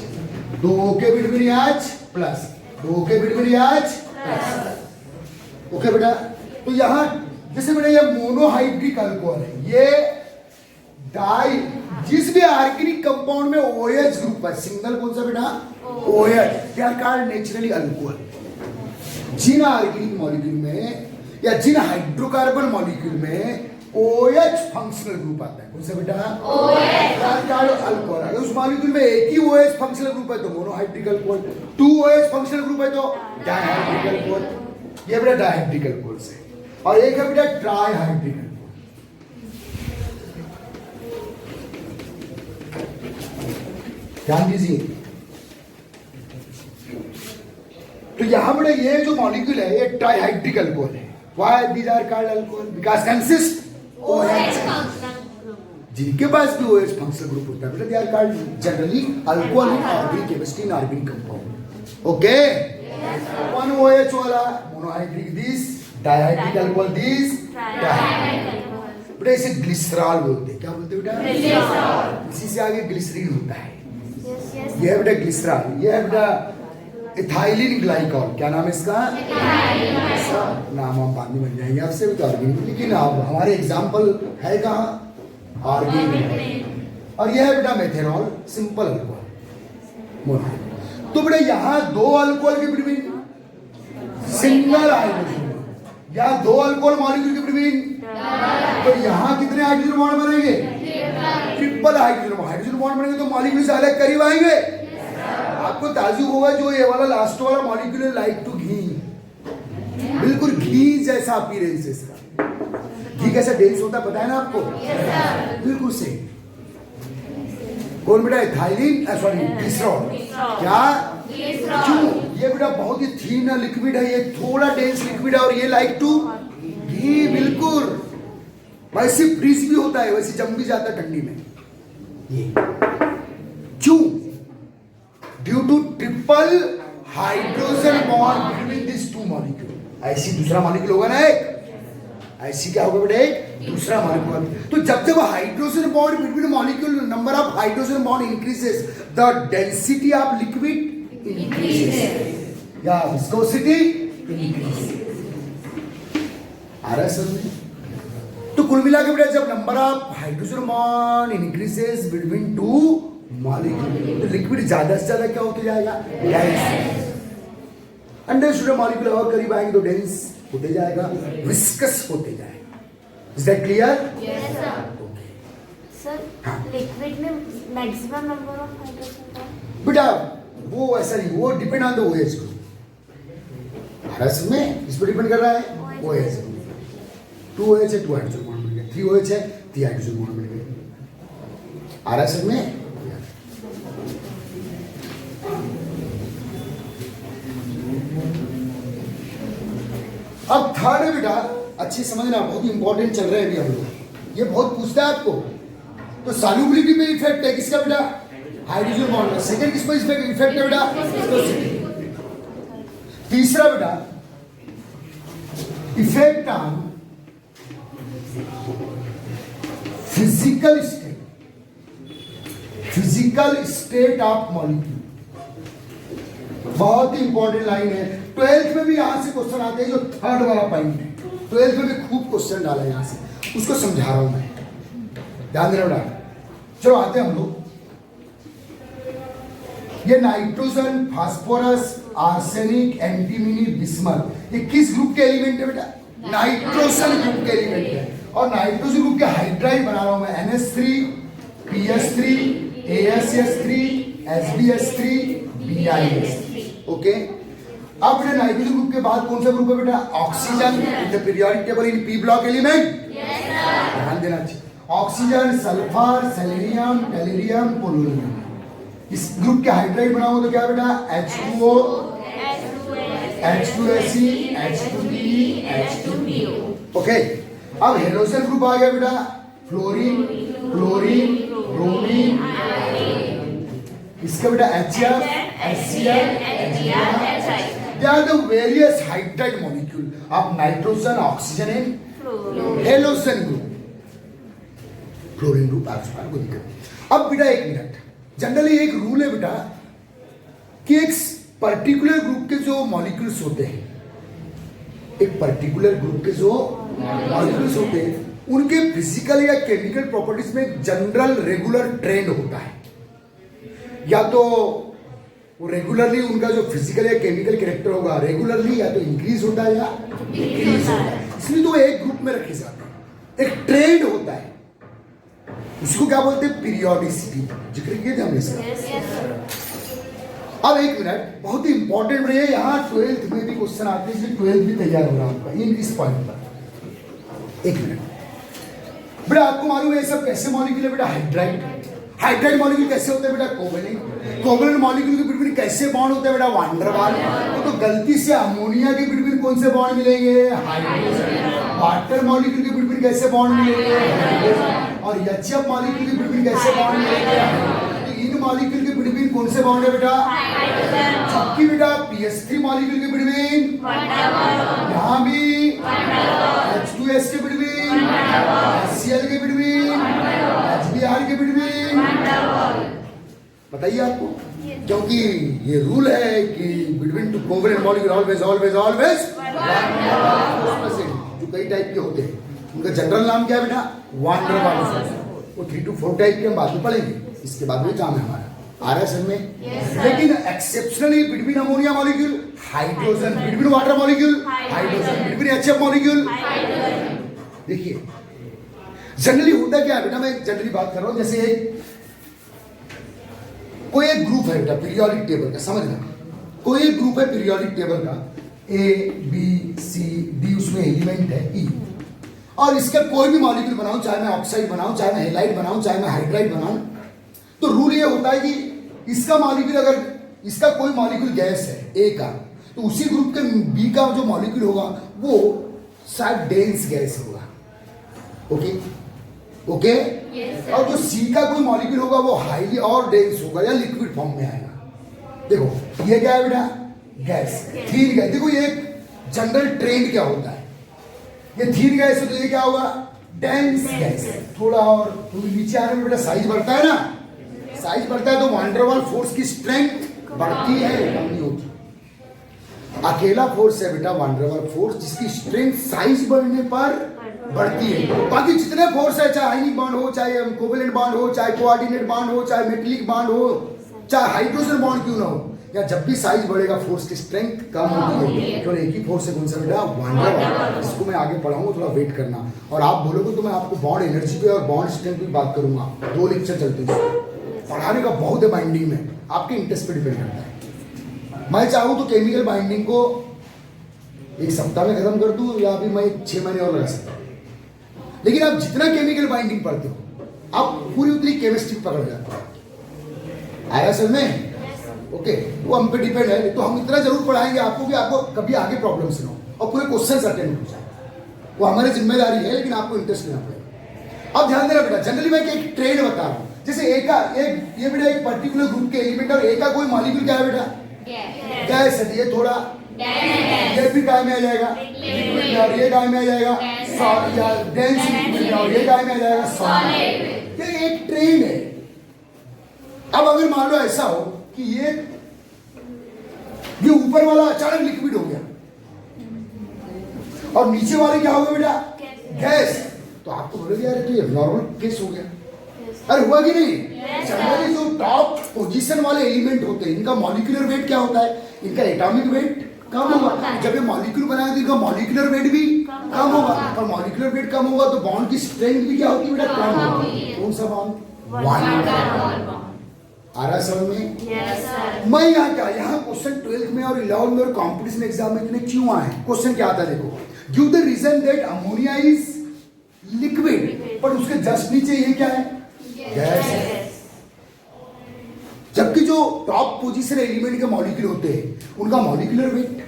दो के बिटवीन H प्लस, दो के बिटवीन H प्लस। ओके बेटा, तो यहां जैसे बेटा ये मोनोहाइड्रिक अल्कोहल है, ये डाई जिस भी ऑर्गेनिक कंपाउंड में OH ग्रुप है, सिंगल कौन सा बेटा? OH, they are called naturally alcohol. जिन ऑर्गेनिक मॉलिक्यूल में या जिन हाइड्रोकार्बन मॉलिक्यूल में OH फंक्शनल ग्रुप आता है, कौन सा बेटा? OH alcohol. अगर उस मॉलिक्यूल में एक ही OH फंक्शनल ग्रुप है तो monohydric alcohol, two OH functional group है तो डाइहाइड्रिक अल्कोहल। ये बेटा डाइहाइड्रिक अल्कोहल से, और एक है बेटा ट्राइहाइड्रिक अल्कोहल। ध्यान दीजिए, तो यहां बेटा ये जो मॉलिक्यूल है ये ट्राइहाइड्रिक अल्कोहल है। Why these are called alcohol? Because consist OH जिनके पास भी OH फंक्शनल ग्रुप होता है बेटा, they are called generally alcohol in organic chemistry in organic compound. Okay, one OH वाला monohydric, this dihydric alcohol, this dihydric. बेटा इसे glycerol बोलते हैं। क्या बोलते हैं बेटा? ग्लिसरॉल। इसी से आगे ग्लिसरीन होता है। यह है बेटा ग्लिसरॉल, यह है बेटा इथाइलिन ग्लाइकॉल। क्या नाम है इसका? नाम हम बाद में बन जाएंगे आपसे भी ऑर्गेनिक, लेकिन अब हमारे एग्जाम्पल है कहाँ? ऑर्गेनिक। और यह है बेटा मेथेनॉल, सिंपल अल्कोहल। तो बेटा यहाँ दो अल्कोहल के बिटवीन सिंगल हाइड्रोजन, या दो अल्कोहल मॉलिक्यूल के बिटवीन, तो यहाँ कितने हाइड्रोजन बॉन्ड बनेंगे? ट्रिपल हाइड्रोजन बॉन्ड बनेंगे तो मॉलिक्यूल से अलग करीब आएंगे। आपको ताजुब होगा जो ये वाला लास्ट वाला मॉलिक्यूल है लाइक टू घी, बिल्कुल घी जैसा अपीयरेंस है इसका। घी कैसा डेंस होता है पता है ना आपको? बिल्कुल से। कौन बेटा? Ethylene, sorry glycerol. क्या? क्यों? ये बेटा बहुत ही थीन लिक्विड है, ये थोड़ा डेंस लिक्विड है, और ये लाइक टू घी, बिल्कुल वैसे फ्रीज भी होता है, वैसे जम भी जाता है ठंडी में। ये क्यों? Due to triple hydrogen bond between this two molecule. ऐसी दूसरा मॉलिक्यूल होगा ना एक, ऐसी क्या होगा बेटा? एक दूसरा मॉलिक्यूल। तो जब जब hydrogen bond between molecule, number of hydrogen bond increases, the density of liquid increases, या विस्कोसिटी इंक्रीजेस। आ रहा है समझ? तो कुल मिला के बेटा जब number of hydrogen bond increases between two molecule, तो लिक्विड ज्यादा से ज्यादा क्या होते जाएगा? डेंस। अंडरस्टूड? मॉलिक्यूल और करीब आएंगे तो डेंस होते जाएगा, विस्कस होते जाएगा। Is that clear? Yes sir. Sir liquid में मैक्सिमम नंबर ऑफ हाइड्रोजन बेटा वो ऐसा नहीं, वो depend on the OH group. रस में इस पर डिपेंड कर रहा है OH ग्रुप। 2 OH है 2 हाइड्रोजन बॉन्ड बन गए, 3 OH है 3 हाइड्रोजन बॉन्ड बन गए। आ रहा है में? अब थर्ड है बेटा, अच्छी समझना, बहुत ही इंपॉर्टेंट चल रहे हैं अभी हम लोग, ये बहुत पूछता है आपको। तो सॉल्युबिलिटी पे इफेक्ट है किसका बेटा? हाइड्रोजन बॉन्ड का। सेकंड किस पर इफेक्ट है बेटा? विस्कोसिटी। तीसरा बेटा effect on physical state of molecule, बहुत ही इंपॉर्टेंट लाइन है। 12th में भी यहां से क्वेश्चन आते हैं, जो थर्ड वाला पॉइंट है 12th में भी खूब क्वेश्चन डाला है यहां से, उसको समझा रहा हूं मैं, ध्यान देना बेटा। चलो आते हैं हम लोग, ये nitrogen, phosphorus, arsenic, antimony, bismuth, ये किस ग्रुप के एलिमेंट है बेटा? नाइट्रोजन ग्रुप के एलिमेंट है। और नाइट्रोजन ग्रुप के हाइड्राइड बना रहा हूं मैं, NH3, PS3, ASS3, SbS3, BiS3, okay. अब बेटा नाइट्रोजन ग्रुप के बाद कौन सा ग्रुप है बेटा? Oxygen, in the periodic table in P block element, ध्यान देना चाहिए। Oxygen, sulphur, selenium, tellurium, polonium, इस ग्रुप के हाइड्राइड बनाओ तो क्या बेटा? H2O, H2SE, H2PE, H2PO, okay. अब हेलोजन ग्रुप आ गया बेटा, फ्लोरीन, क्लोरीन, ब्रोमीन, इसका बेटा HF, HCl, HBr, they are the various hydride molecule of nitrogen, oxygen and halogen group, fluorine group आप को दिक्कत। अब बेटा एक मिनट, जनरली एक रूल है बेटा कि एक पर्टिकुलर ग्रुप के जो मॉलिक्यूल्स होते हैं, एक पर्टिकुलर ग्रुप के जो मॉलिक्यूल्स होते हैं, उनके फिजिकल या केमिकल प्रॉपर्टीज में एक जनरल रेगुलर ट्रेंड होता है, या तो वो रेगुलरली उनका जो फिजिकल या केमिकल कैरेक्टर होगा रेगुलरली या तो इंक्रीज होता है या डिक्रीज होता है, इसलिए तो एक ग्रुप में रखे जाते हैं, एक ट्रेंड होता है, उसको क्या बोलते हैं? पीरियोडिसिटी, जिक्र किए थे हमने इसका। अब एक मिनट, बहुत ही इंपॉर्टेंट रही है, यहाँ 12th में भी क्वेश्चन आते हैं, 12th भी तैयार हो रहा है आपका इन इस पॉइंट पर। एक मिनट बेटा, आपको मालूम है ये सब कैसे मॉलिक्यूल है बेटा? हाइड्राइड मॉलिक्यूल कैसे होते हैं बेटा? कोवेलेंट मॉलिक्यूल के बिटवीन कैसे बॉन्ड होते हैं बेटा? वान डेर वाल। तो गलती से अमोनिया के बिटवीन कौन से बॉन्ड मिलेंगे? हाइड्रोजन। वाटर मॉलिक्यूल के बिटवीन कैसे बॉन्ड मिलेंगे? हाइड्रोजन। और HF मॉलिक्यूल के बिटवीन कैसे बॉन्ड मिलेंगे? इन मॉलिक्यूल के बिटवीन कौन से बॉन्ड है बेटा? हाइड्रोजन। जबकि बेटा PS3 मॉलिक्यूल के बिटवीन यहाँ भी H2S के बिटवीन, HCl के बिटवीन, HBr के बिटवीन, बताइए आपको, क्योंकि ये रूल है कि between two covalent molecule always always always, जो कई टाइप के होते हैं उनका जनरल नाम क्या है बेटा? Van der Waals. वो 3 to 4 टाइप के हम बाद में पढ़ेंगे, इसके बाद में काम है हमारा, आ रहा है सर में। लेकिन exceptionally between ammonia molecule hydrogen, between water molecule hydrogen, between HF molecule. देखिए जनरली होता क्या है बेटा, मैं जनरली बात कर रहा हूं, जैसे कोई एक ग्रुप है बेटा पीरियोडिक टेबल का, समझना, कोई एक ग्रुप है पीरियोडिक टेबल का, ABCD उसमें एलिमेंट है E, और इसका कोई भी मॉलिक्यूल बनाऊं, चाहे मैं ऑक्साइड बनाऊं, चाहे मैं हेलाइड बनाऊं, चाहे मैं हाइड्राइड बनाऊं, तो रूल ये होता है कि इसका मॉलिक्यूल, अगर इसका कोई मॉलिक्यूल गैस है A का, तो उसी ग्रुप के B का जो मॉलिक्यूल होगा वो शायद डेंस गैस होगा, ओके ओके। और जो C का कोई मॉलिक्यूल होगा वो हाईली और डेंस होगा या लिक्विड फॉर्म में आएगा। देखो ये क्या है बेटा? गैस, थीन गैस। देखो ये जनरल ट्रेंड क्या होता है, ये थीन गैस है तो ये क्या होगा? Dense gas. थोड़ा और नीचे आने में बेटा साइज बढ़ता है ना, साइज बढ़ता है तो वान डेर वाल फोर्स की स्ट्रेंथ बढ़ती है, कम नहीं होती। अकेला फोर्स है बेटा वान डेर वाल फोर्स, जिसकी स्ट्रेंथ साइज बढ़ने पर बढ़ती है। बाकी जितने फोर्स है, चाहे आयनिक बॉन्ड हो, चाहे कोवेलेंट बॉन्ड हो, चाहे कोऑर्डिनेट बॉन्ड हो, चाहे मेटेलिक बॉन्ड हो, चाहे हाइड्रोजन बॉन्ड क्यों ना हो, या जब भी साइज बढ़ेगा फोर्स की स्ट्रेंथ कम होती है। तो एक ही फोर्स है, कौन सा बेटा? वान डेर वाल। इसको मैं आगे पढ़ाऊंगा, थोड़ा वेट करना, और आप बोलोगे तो मैं आपको बॉन्ड एनर्जी पे और बॉन्ड स्ट्रेंथ पे बात करूंगा। 2 लेक्चर चलते हैं, पढ़ाने का बहुत है बाइंडिंग में, आपके इंटरेस्ट पे डिपेंड करता है। मैं चाहूँ तो केमिकल बाइंडिंग को 1 सप्ताह में खत्म कर दूं, या अभी मैं 6 महीने और लगा सकता हूँ, लेकिन आप जितना केमिकल बाइंडिंग पढ़ते हो आप पूरी उतनी केमिस्ट्री पकड़ जाते हो। आया सर में? ओके, वो हम पे डिपेंड है, तो हम इतना जरूर पढ़ाएंगे आपको कि आपको कभी आगे प्रॉब्लम से ना हो और पूरे क्वेश्चन अटेंड हो जाए, वो हमारी जिम्मेदारी है, लेकिन आपको इंटरेस्ट लेना पड़ेगा। अब ध्यान देना बेटा, जनरली मैं एक ट्रेंड बता रहा हूँ, जैसे ये बेटा एक पर्टिकुलर ग्रुप के एलिमेंट और ए का कोई मॉलिक्यूल क्या है बेटा? गैस है, ये थोड़ा ये भी काय में आ जाएगा लिक्विड, और ये काय में आ जाएगा सॉलिड, या डेंस लिक्विड, और ये काय में आ जाएगा सॉलिड। ये एक ट्रेन है। अब अगर मान लो ऐसा हो कि ये ऊपर वाला अचानक लिक्विड हो गया और नीचे वाले क्या हो गया बेटा, गैस, तो आप तो बोलोगे यार तो ये नॉर्मल केस हो गया। अरे हुआ कि नहीं? जनरली जो टॉप पोजीशन वाले एलिमेंट होते हैं इनका मॉलिक्यूलर वेट क्या होता है, इनका एटॉमिक वेट कम होगा। जब ये मॉलिक्यूल बनाएंगे तो इनका मॉलिक्यूलर वेट भी कम होगा, और मॉलिक्यूलर वेट कम होगा तो बॉन्ड की स्ट्रेंथ भी क्या होती है बेटा, कम होगी। कौन सा बॉन्ड? आ रहा समझ में? मैं यहाँ क्या, यहाँ क्वेश्चन 12th में और 11th में और कॉम्पिटिशन एग्जाम में इतने क्यों आए? क्वेश्चन क्या आता है देखो, give the reason that ammonia is liquid, पर उसके जस्ट नीचे ये क्या है, गैस है। जबकि जो टॉप पोजीशन एलिमेंट के मॉलिक्यूल होते हैं उनका मॉलिक्यूलर वेट,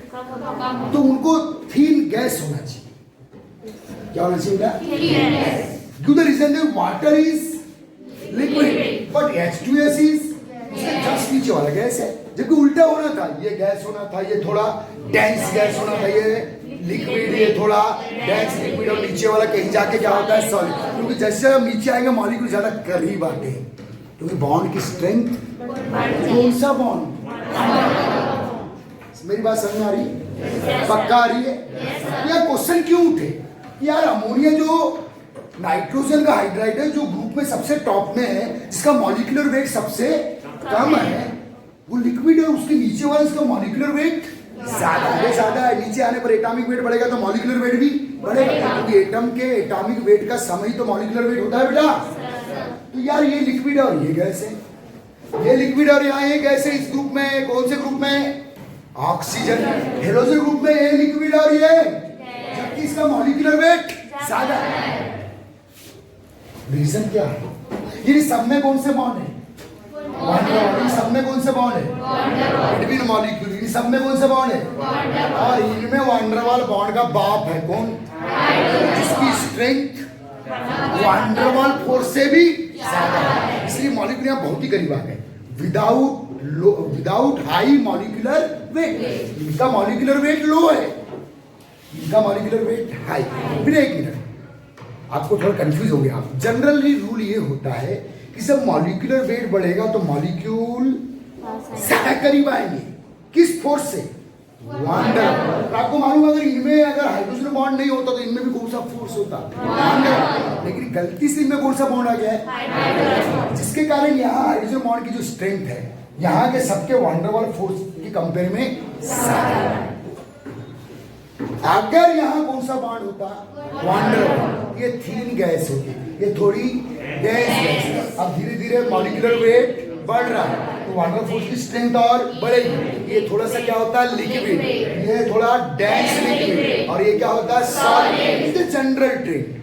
तो उनको थीन गैस होना चाहिए। क्या होना चाहिए? Give the reason that water is liquid but H2S is उसके जस्ट नीचे वाला गैस है। जबकि उल्टा होना था, ये गैस होना था, ये थोड़ा डेंस गैस होना था, ये लिक्विड, ये थोड़ा डेंस लिक्विड, और नीचे वाला कहीं जाके क्या होता है, सॉलिड। क्योंकि जैसे हम नीचे आएंगे मॉलिक्यूल ज्यादा करीब आते हैं, क्योंकि बॉन्ड की स्ट्रेंथ, कौन सा बॉन्ड, मेरी बात समझ में आ रही है? पक्का आ रही है? यार क्वेश्चन क्यों उठे यार, अमोनिया जो नाइट्रोजन का हाइड्राइड है जो ग्रुप में सबसे टॉप में है, जिसका मॉलिक्यूलर वेट सबसे कम है, वो लिक्विड है। उसके नीचे वाला इसका मॉलिक्यूलर वेट ज्यादा है। नीचे आने पर एटॉमिक वेट बढ़ेगा तो मॉलिक्यूलर वेट भी बढ़ेगा, क्योंकि एटम के एटॉमिक वेट का समय तो मॉलिक्यूलर वेट होता है बेटा। तो यार ये लिक्विड है और ये गैस है, ये लिक्विड और यहाँ ये गैस है। इस ग्रुप में कौन से ग्रुप में, ऑक्सीजन। हेलोजन ग्रुप में ये लिक्विड और ये, जबकि इसका मॉलिक्यूलर वेट ज्यादा है। रीजन क्या है? ये सब में कौन से बॉन्ड है, इन सब में कौन से बॉन्ड है, बिटवीन मॉलिक्यूल। इन सब में कौन से बॉन्ड है, और इनमें वांडरवाल बॉन्ड का बाप है कौन, जिसकी स्ट्रेंथ वांडरवाल फोर्स से भी ज्यादा है। इसलिए मॉलिक्यूल यहाँ बहुत ही करीब आ गए। विदाउट हाई मॉलिक्यूलर वेट, इनका मॉलिक्यूलर वेट लो है, इनका मॉलिक्यूलर वेट हाई। फिर एक मिनट, आपको थोड़ा कंफ्यूज हो गया आप। जनरली रूल ये होता है कि जब मॉलिक्यूलर वेट बढ़ेगा तो मॉलिक्यूल ज्यादा करीब आएंगे, किस फोर्स से, वांडर। आपको मालूम अगर इनमें अगर हाइड्रोजन बॉन्ड नहीं होता तो इनमें भी कौन सा फोर्स होता, वांडर। लेकिन गलती से इनमें कौन सा बॉन्ड आ गया है, जिसके कारण यहाँ हाइड्रोजन बॉन्ड की जो स्ट्रेंथ है यहाँ के सबके वांडरवाल फोर्स के कंपेयर में ज्यादा है। अगर यहाँ कौन सा बॉन्ड होता, वांडर, ये थीन गैस होती, ये थोड़ी डेंस गैस। अब धीरे धीरे मॉलिक्यूलर वेट बढ़ रहा है तो वांडर फोर्स की स्ट्रेंथ और बढ़ेगी। ये थोड़ा सा क्या होता है, लिक्विड, ये थोड़ा डेंस लिक्विड, और ये क्या होता है, solid. It is general trend.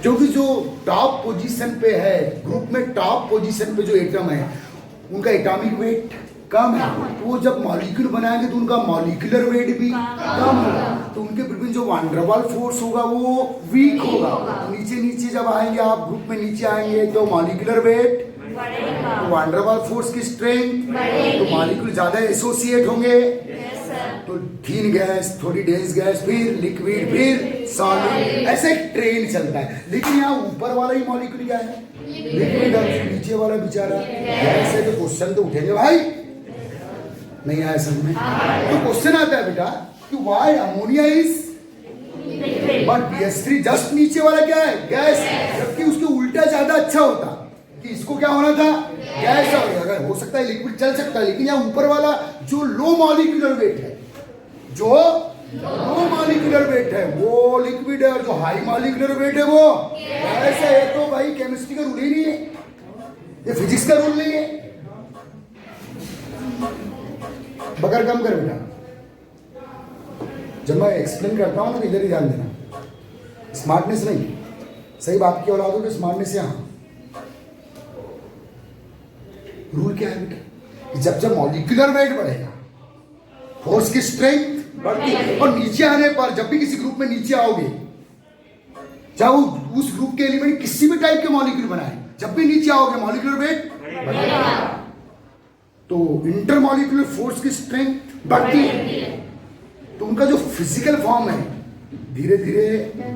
क्योंकि जो टॉप पोजीशन पे है ग्रुप में, टॉप पोजीशन पे जो एटम है उनका एटॉमिक वेट कम है, तो वो जब मॉलिक्यूल बनाएंगे तो उनका मॉलिक्यूलर वेट भी कम होगा, तो उनके बिटवीन जो वांडरवाल फोर्स होगा वो वीक होगा। नीचे नीचे जब आएंगे आप ग्रुप में नीचे आएंगे तो मॉलिक्यूलर वेट, तो वांडरवाल फोर्स की स्ट्रेंथ, तो मॉलिक्यूल ज्यादा एसोसिएट होंगे, तो थीन गैस, थोड़ी डेंस गैस, फिर लिक्विड, फिर सॉलिड, ऐसे ट्रेन चलता है। लेकिन यहाँ ऊपर वाला ही मॉलिक्यूल क्या है, लिक्विड, और नीचे वाला बेचारा गैस है। तो क्वेश्चन तो उठेंगे भाई, नहीं आया समझ में? तो क्वेश्चन आता है बेटा कि why ammonia is, but BH3 just नीचे वाला क्या है, गैस, जबकि उसके उल्टा ज्यादा अच्छा होता कि इसको क्या होना था, गैस। अगर हो सकता है लिक्विड चल सकता है, लेकिन यहाँ ऊपर वाला जो लो मॉलिक्यूलर वेट है, जो लो मॉलिक्यूलर वेट है वो लिक्विड है, और जो हाई मॉलिक्यूलर वेट है वो गैस है। ये तो भाई केमिस्ट्री का रूल ही नहीं है, ये फिजिक्स का रूल नहीं है। बगर कम कर बेटा, जब मैं एक्सप्लेन करता हूं ना इधर ही ध्यान देना, स्मार्टनेस नहीं, सही बात की औलाद हो तो स्मार्टनेस यहाँ। रूल क्या है बेटा, जब जब मॉलिक्यूलर वेट बढ़ेगा फोर्स की स्ट्रेंथ बढ़ती है, और नीचे आने पर जब भी किसी ग्रुप में नीचे आओगे, चाहे वो उस ग्रुप के एलिमेंट किसी भी टाइप के मॉलिक्यूल बनाए, जब भी नीचे आओगे मॉलिक्यूलर वेट बढ़ेगा। तो इंटरमॉलिक्यूलर फोर्स की स्ट्रेंथ बढ़ती है, तो उनका जो फिजिकल फॉर्म है धीरे धीरे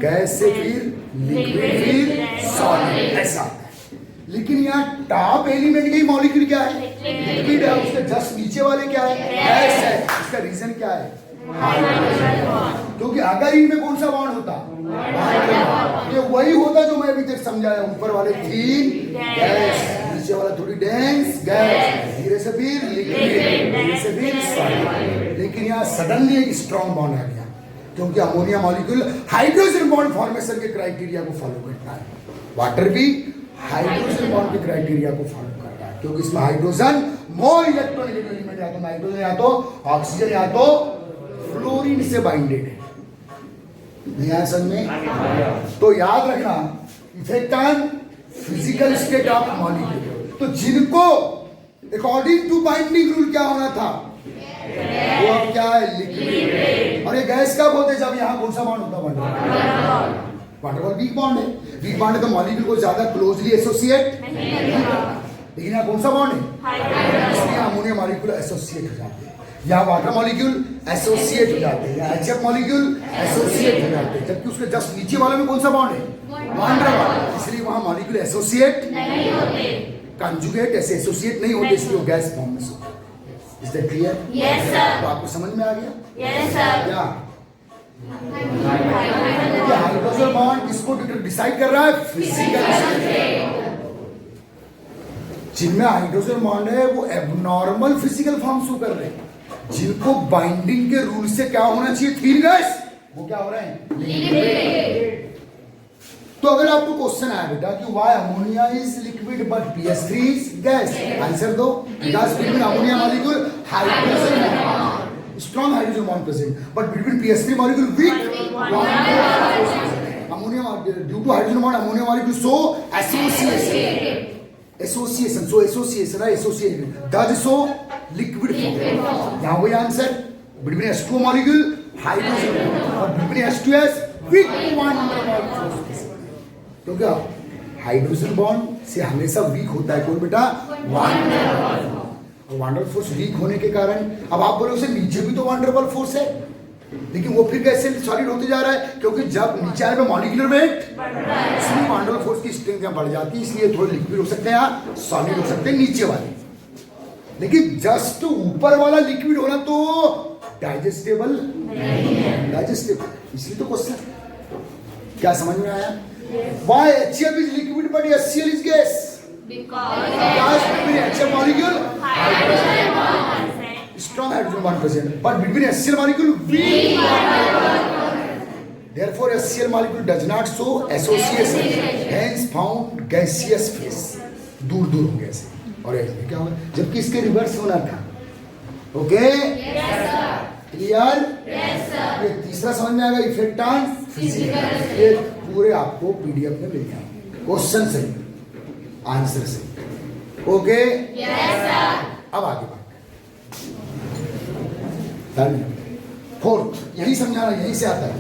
गैस से फिर लिक्विड फिर सॉलिड ऐसा आता है। लेकिन यहाँ टॉप एलिमेंट के मॉलिक्यूल क्या है? लिक्विड है। उसके जस्ट नीचे वाले क्या है? गैस है। इसका रीजन क्या है? क्योंकि अगर इनमें कौन सा बॉन्ड होता, ये वही होता जो मैं अभी तक समझाया, ऊपर वाले तीन गैस, नीचे वाला थोड़ी डेंस गैस, धीरे से फिर लिक्विड, धीरे से फिर सॉलिड। लेकिन यहाँ सडनली एक स्ट्रॉन्ग बॉन्ड आ गया, क्योंकि ammonia molecule hydrogen bond formation के क्राइटेरिया को फॉलो करता है। वाटर भी हाइड्रोजन बॉन्ड के क्राइटेरिया को फॉलो करता है, क्योंकि इसमें हाइड्रोजन मोर इलेक्ट्रॉनिक एलिमेंट, या तो नाइट्रोजन या तो ऑक्सीजन या तो फ्लोरीन से बाइंडेड है। नहीं आया समझ में? तो याद रखना, effect on physical state of molecule. तो जिनको अकॉर्डिंग टू बाइंडिंग रूल क्या होना था, वो अब क्या है? लिक्विड। और ये गैस कब होते? जब यहाँ कौन सा बॉन्ड होता? वाटर बॉन्ड वीक बॉन्ड है। वीक बॉन्ड है तो मॉलिक्यूल को ज्यादा क्लोजली एसोसिएट, लेकिन यहाँ कौन सा बॉन्ड है? इसलिए अमोनिया मॉलिक्यूल एसोसिएट हो जाते हैं, यहाँ वाटर मॉलिक्यूल एसोसिएट हो जाते हैं, यहाँ HF मॉलिक्यूल एसोसिएट हो जाते हैं, जबकि उसके जस्ट नीचे वाले में कौन सा बॉन्ड है? वान डर बॉन्ड। इसलिए वहां मॉलिक्यूल एसोसिएट नहीं होते, कंजुगेट ऐसे एसोसिएट नहीं होते, इसलिए वो गैस फॉर्म में होते हैं। Is that clear? Yes sir. तो आपको समझ में आ गया? Yes sir. क्या हाइड्रोजन बॉन्ड किसको डिसाइड कर रहा है? फिजिकल। जिनमें हाइड्रोजन बॉन्ड है वो एबनॉर्मल फिजिकल फॉर्म शो कर रहे हैं, जिनको बाइंडिंग के रूल से क्या होना चाहिए? थीन गैस, वो क्या हो रहे हैं? लिक्विड। तो अगर आपको क्वेश्चन आया बेटा कि why ammonia is liquid but PS3 is gas, answer दो। Because between ammonia molecule hydrogen strong hydrogen bond present, but between PS3 molecule weak ammonia due to hydrogen bond ammonia molecule so association so association है associated that so liquid form. यहाँ वही answer, between H2 molecule hydrogen और between H2S weak bond. क्योंकि hydrogen bond से हमेशा week होता है कौन बेटा? वान डर वाल्स। और वान डर फोर्स वीक होने के कारण अब आप बोले उसे नीचे भी तो वान डर वाल्स फोर्स है, लेकिन वो फिर कैसे सॉलिड होते जा रहा है? क्योंकि जब नीचे आने पे मॉलिक्यूलर वेट बढ़ रहा है, इसलिए वान डर फोर्स की स्ट्रेंथ यहाँ बढ़ जाती है, इसलिए थोड़े लिक्विड हो सकते हैं, सॉलिड हो सकते हैं नीचे वाले। लेकिन जस्ट ऊपर वाला लिक्विड होना तो डाइजेस्टेबल नहीं है, डाइजेस्टेबल। इसलिए तो क्वेश्चन क्या समझ में आया? Why HCl is liquid but HCl is gas? Because between HCl molecule strong hydrogen bond present, but between HCl molecule weak bond. Therefore HCl molecule does not show association, hence found gaseous phase. दूर दूर होंगे ऐसे, और ऐसे क्या होगा? जबकि इसके रिवर्स होना था। ओके? क्लियर? ये तीसरा समझ में आएगा, इफेक्ट ऑन फिजिकल। ये पूरे आपको PDF में मिल जाएंगे, क्वेश्चन से आंसर से। ओके? अब आगे बात फोर्थ, यही समझाना, यही से आता है।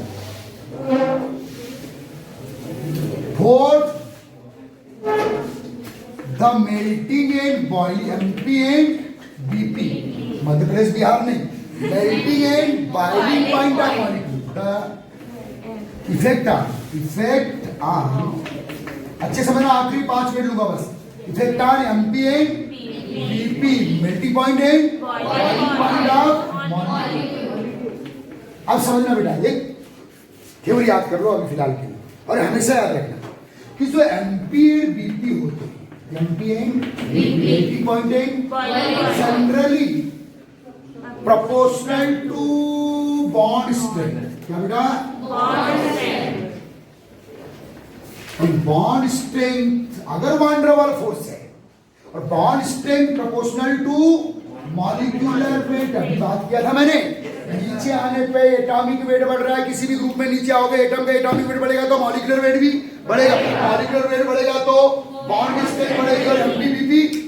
Fourth, the melting and boiling MP and BP, Madhya Pradesh Bihar नहीं, melting and boiling point of molecule, the effect on अच्छे समझना, आखिरी 5 मिनट लूंगा बस। Effect on MP and BP, melting point and boiling point of molecule। अब समझना बेटा, ये थ्योरी याद कर लो अभी फिलहाल के लिए, और हमेशा याद रखना कि जो MP and BP होते हैं, MP and melting point and generally proportional to bond strength। क्या बेटा? bond strength। बॉन्ड स्ट्रेंथ अगर वान डर वाल्स फोर्स है और bond strength proportional to molecular weight, अभी बात किया था मैंने, नीचे आने पे एटॉमिक वेट बढ़ रहा है, किसी भी ग्रुप में नीचे आओगे एटम का एटॉमिक वेट बढ़ेगा तो मॉलिक्यूलर वेट भी बढ़ेगा, मॉलिक्यूलर वेट बढ़ेगा तो बॉन्ड स्ट्रेंथ बढ़ेगी और MP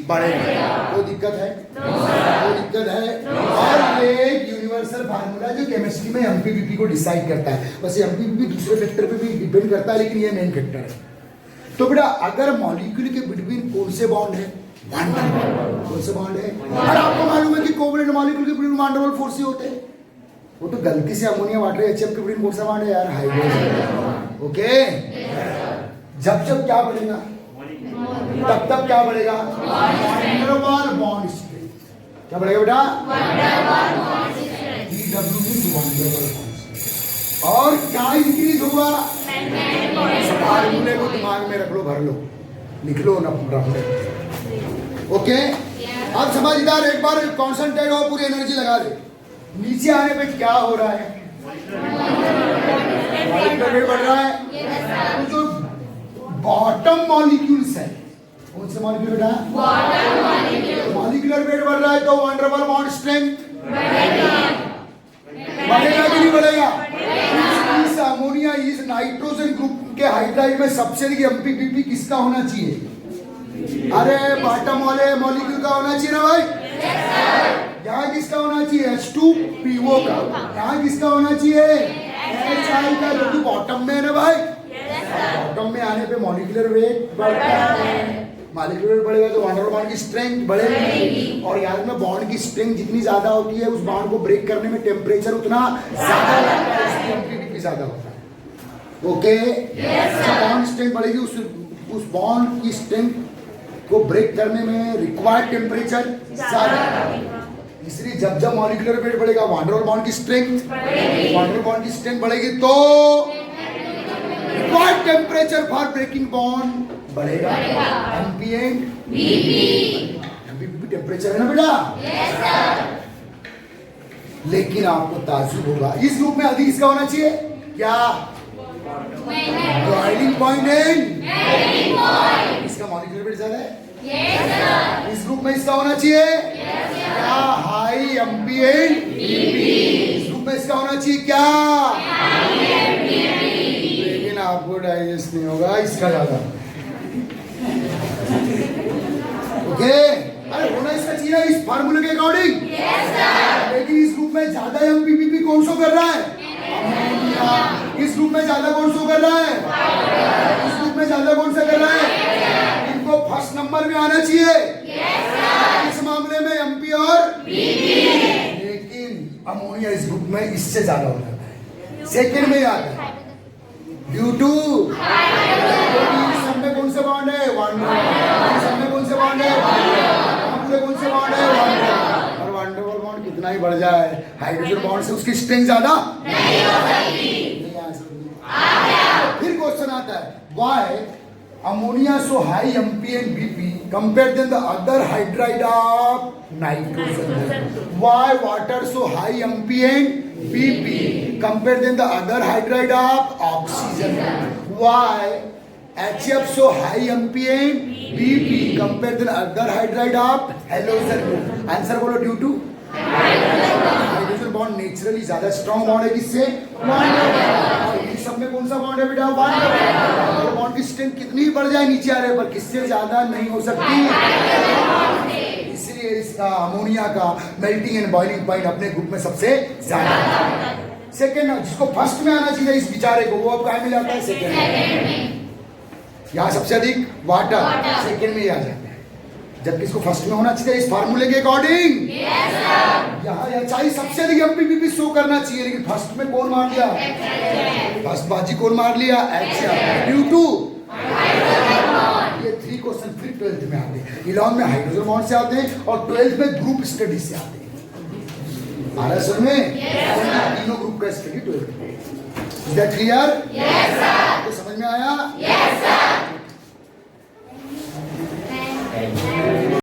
बढ़ेगा। वो दिक्कत है, वो दिक्कत है। और ये यूनिवर्सल फार्मूला जो केमिस्ट्री में MP को डिसाइड करता है, बस MP दूसरे फैक्टर पे भी डिपेंड करता है, लेकिन ये मेन फैक्टर है। तो बेटा अगर मॉलिक्यूल के बिटवीन कौन से बॉन्ड है? वन कौन सा बॉन्ड है? और आपको मालूम है कि कोवलेंट मॉलिक्यूल के बिटवीन वन डबल फोर्स ही होते हैं। वो तो गलती से अमोनिया वाटर HCl के बिटवीन कौन सा बॉन्ड है यार? हाइड्रोजन। ओके, जब जब क्या बढ़ेगा तब तब क्या बढ़ेगा? Van der Waals bond strength. क्या बढ़ेगा बेटा? DW means van der Waals bond. और क्या इंक्रीज होगा? फार्मूले को दिमाग में रख लो, भर लो, लिख लो ना पूरा। ओके, अब समझदार एक बार कॉन्सेंट्रेट हो, पूरी एनर्जी लगा दे। नीचे आने पे क्या हो रहा है? मॉलिक्यूलर बढ़ रहा है। तो जो बॉटम मॉलिक्यूल्स है, कौन से मॉलिक्यूल बेटा? मॉलिक्यूलर वेट बढ़ रहा है तो वंडरवाल बॉन्ड स्ट्रेंथ बढ़ेगा कि नहीं बढ़ेगा? इस अमोनिया इस नाइट्रोजन ग्रुप के हाइड्राइड में सबसे अधिक एमपीपीपी किसका होना चाहिए? अरे बॉटम वाले मॉलिक्यूल का होना चाहिए ना भाई। यहाँ किसका होना चाहिए? H2PO का। यहाँ किसका होना चाहिए? HI का, जो कि बॉटम में है ना भाई। बॉटम में आने पे मॉलिक्यूलर वेट बढ़ता है। मॉलिक्यूलर वेट बढ़ेगा तो वंडरवाल बॉन्ड की स्ट्रेंथ बढ़ेगी। और याद में बॉन्ड की स्ट्रेंथ जितनी ज्यादा होती है, उस बॉन्ड को ब्रेक करने में टेम्परेचर उतना ज्यादा लगता है, इसलिए एमपीपी ज्यादा होता है। ओके, बॉन्ड स्ट्रेंथ बढ़ेगी, उस बॉन्ड की स्ट्रेंथ को ब्रेक करने में रिक्वायर्ड टेम्परेचर ज्यादा। इसलिए जब जब मॉलिक्यूलर वेट बढ़ेगा, वंडरवाल बॉन्ड की स्ट्रेंथ बढ़ेगी तो required temperature for breaking bond बढ़ेगा। एमपी एंड बीपी टेम्परेचर है ना बेटा। लेकिन आपको ताज्जुब होगा, इस ग्रुप में अधिक इसका होना चाहिए क्या? बॉइलिंग पॉइंट एंड इसका मॉलिक्यूलर वेट ज्यादा है। इस ग्रुप में इसका होना चाहिए क्या? High MP and BP. इस ग्रुप में इसका होना चाहिए क्या? लेकिन आपको डाइजेस्ट नहीं होगा इसका ज्यादा। ओके, अरे होना इसका चाहिए इस फार्मूले के अकॉर्डिंग। लेकिन इस ग्रुप में ज्यादा एमपीपी कौन सो कर रहा है? अमोनिया। इस ग्रुप में ज्यादा कौन सो कर रहा है? इस ग्रुप में ज्यादा कौन सा कर रहा है? इनको फर्स्ट नंबर में आना चाहिए इस मामले में एमपी और बीपी। लेकिन अमोनिया इस ग्रुप में इससे ज्यादा हो जाता है, सेकेंड में आता है ड्यू टू सब में कौन से बॉन्ड है? वंडरवाल। सब में कौन से बॉन्ड है? पूरे कौन से बॉन्ड है? वंडरवाल। और वंडरवाल बॉन्ड कितना ही बढ़ जाए, हाइड्रोजन बॉन्ड से उसकी स्ट्रेंथ ज्यादा नहीं हो सकती। फिर क्वेश्चन आता है, why ammonia so high MP and BP compared than the other hydride of nitrogen? Why water so high MP and BP compared than the other hydride of oxygen? Why HF so high MP and BP compared than other hydride of halogen? Answer बोलो, due to hydrogen bond naturally ज्यादा strong bond है किससे? इस सब में कौन सा bond है बेटा? वंडरवाल। बॉन्ड की स्ट्रेंथ कितनी भी बढ़ जाए नीचे आ रहे पर किससे ज्यादा नहीं हो सकती। इसलिए इसका अमोनिया का मेल्टिंग एंड बॉइलिंग पॉइंट अपने ग्रुप में सबसे ज्यादा। सेकेंड, जिसको फर्स्ट में आना चाहिए इस बेचारे को, वो अब कहाँ में जाता है? सेकेंड में। यहाँ सबसे अधिक वाटर सेकेंड में ही आ जाता है, जबकि इसको फर्स्ट में होना चाहिए इस फार्मूले के अकॉर्डिंग। यहाँ HI सबसे अधिक एमपीपी शो करना चाहिए, लेकिन फर्स्ट में कौन मार लिया? फर्स्ट बाजी कौन मार लिया? HI। ड्यू टू ये 3 क्वेश्चन फिर 12th में आते हैं। 11 में हाइड्रोजन बॉन्ड से आते हैं और 12th में ग्रुप स्टडी से आते हैं। आ रहा है समझ में? तीनों ग्रुप का स्टडी 12th में। Is that clear? तो समझ में आया?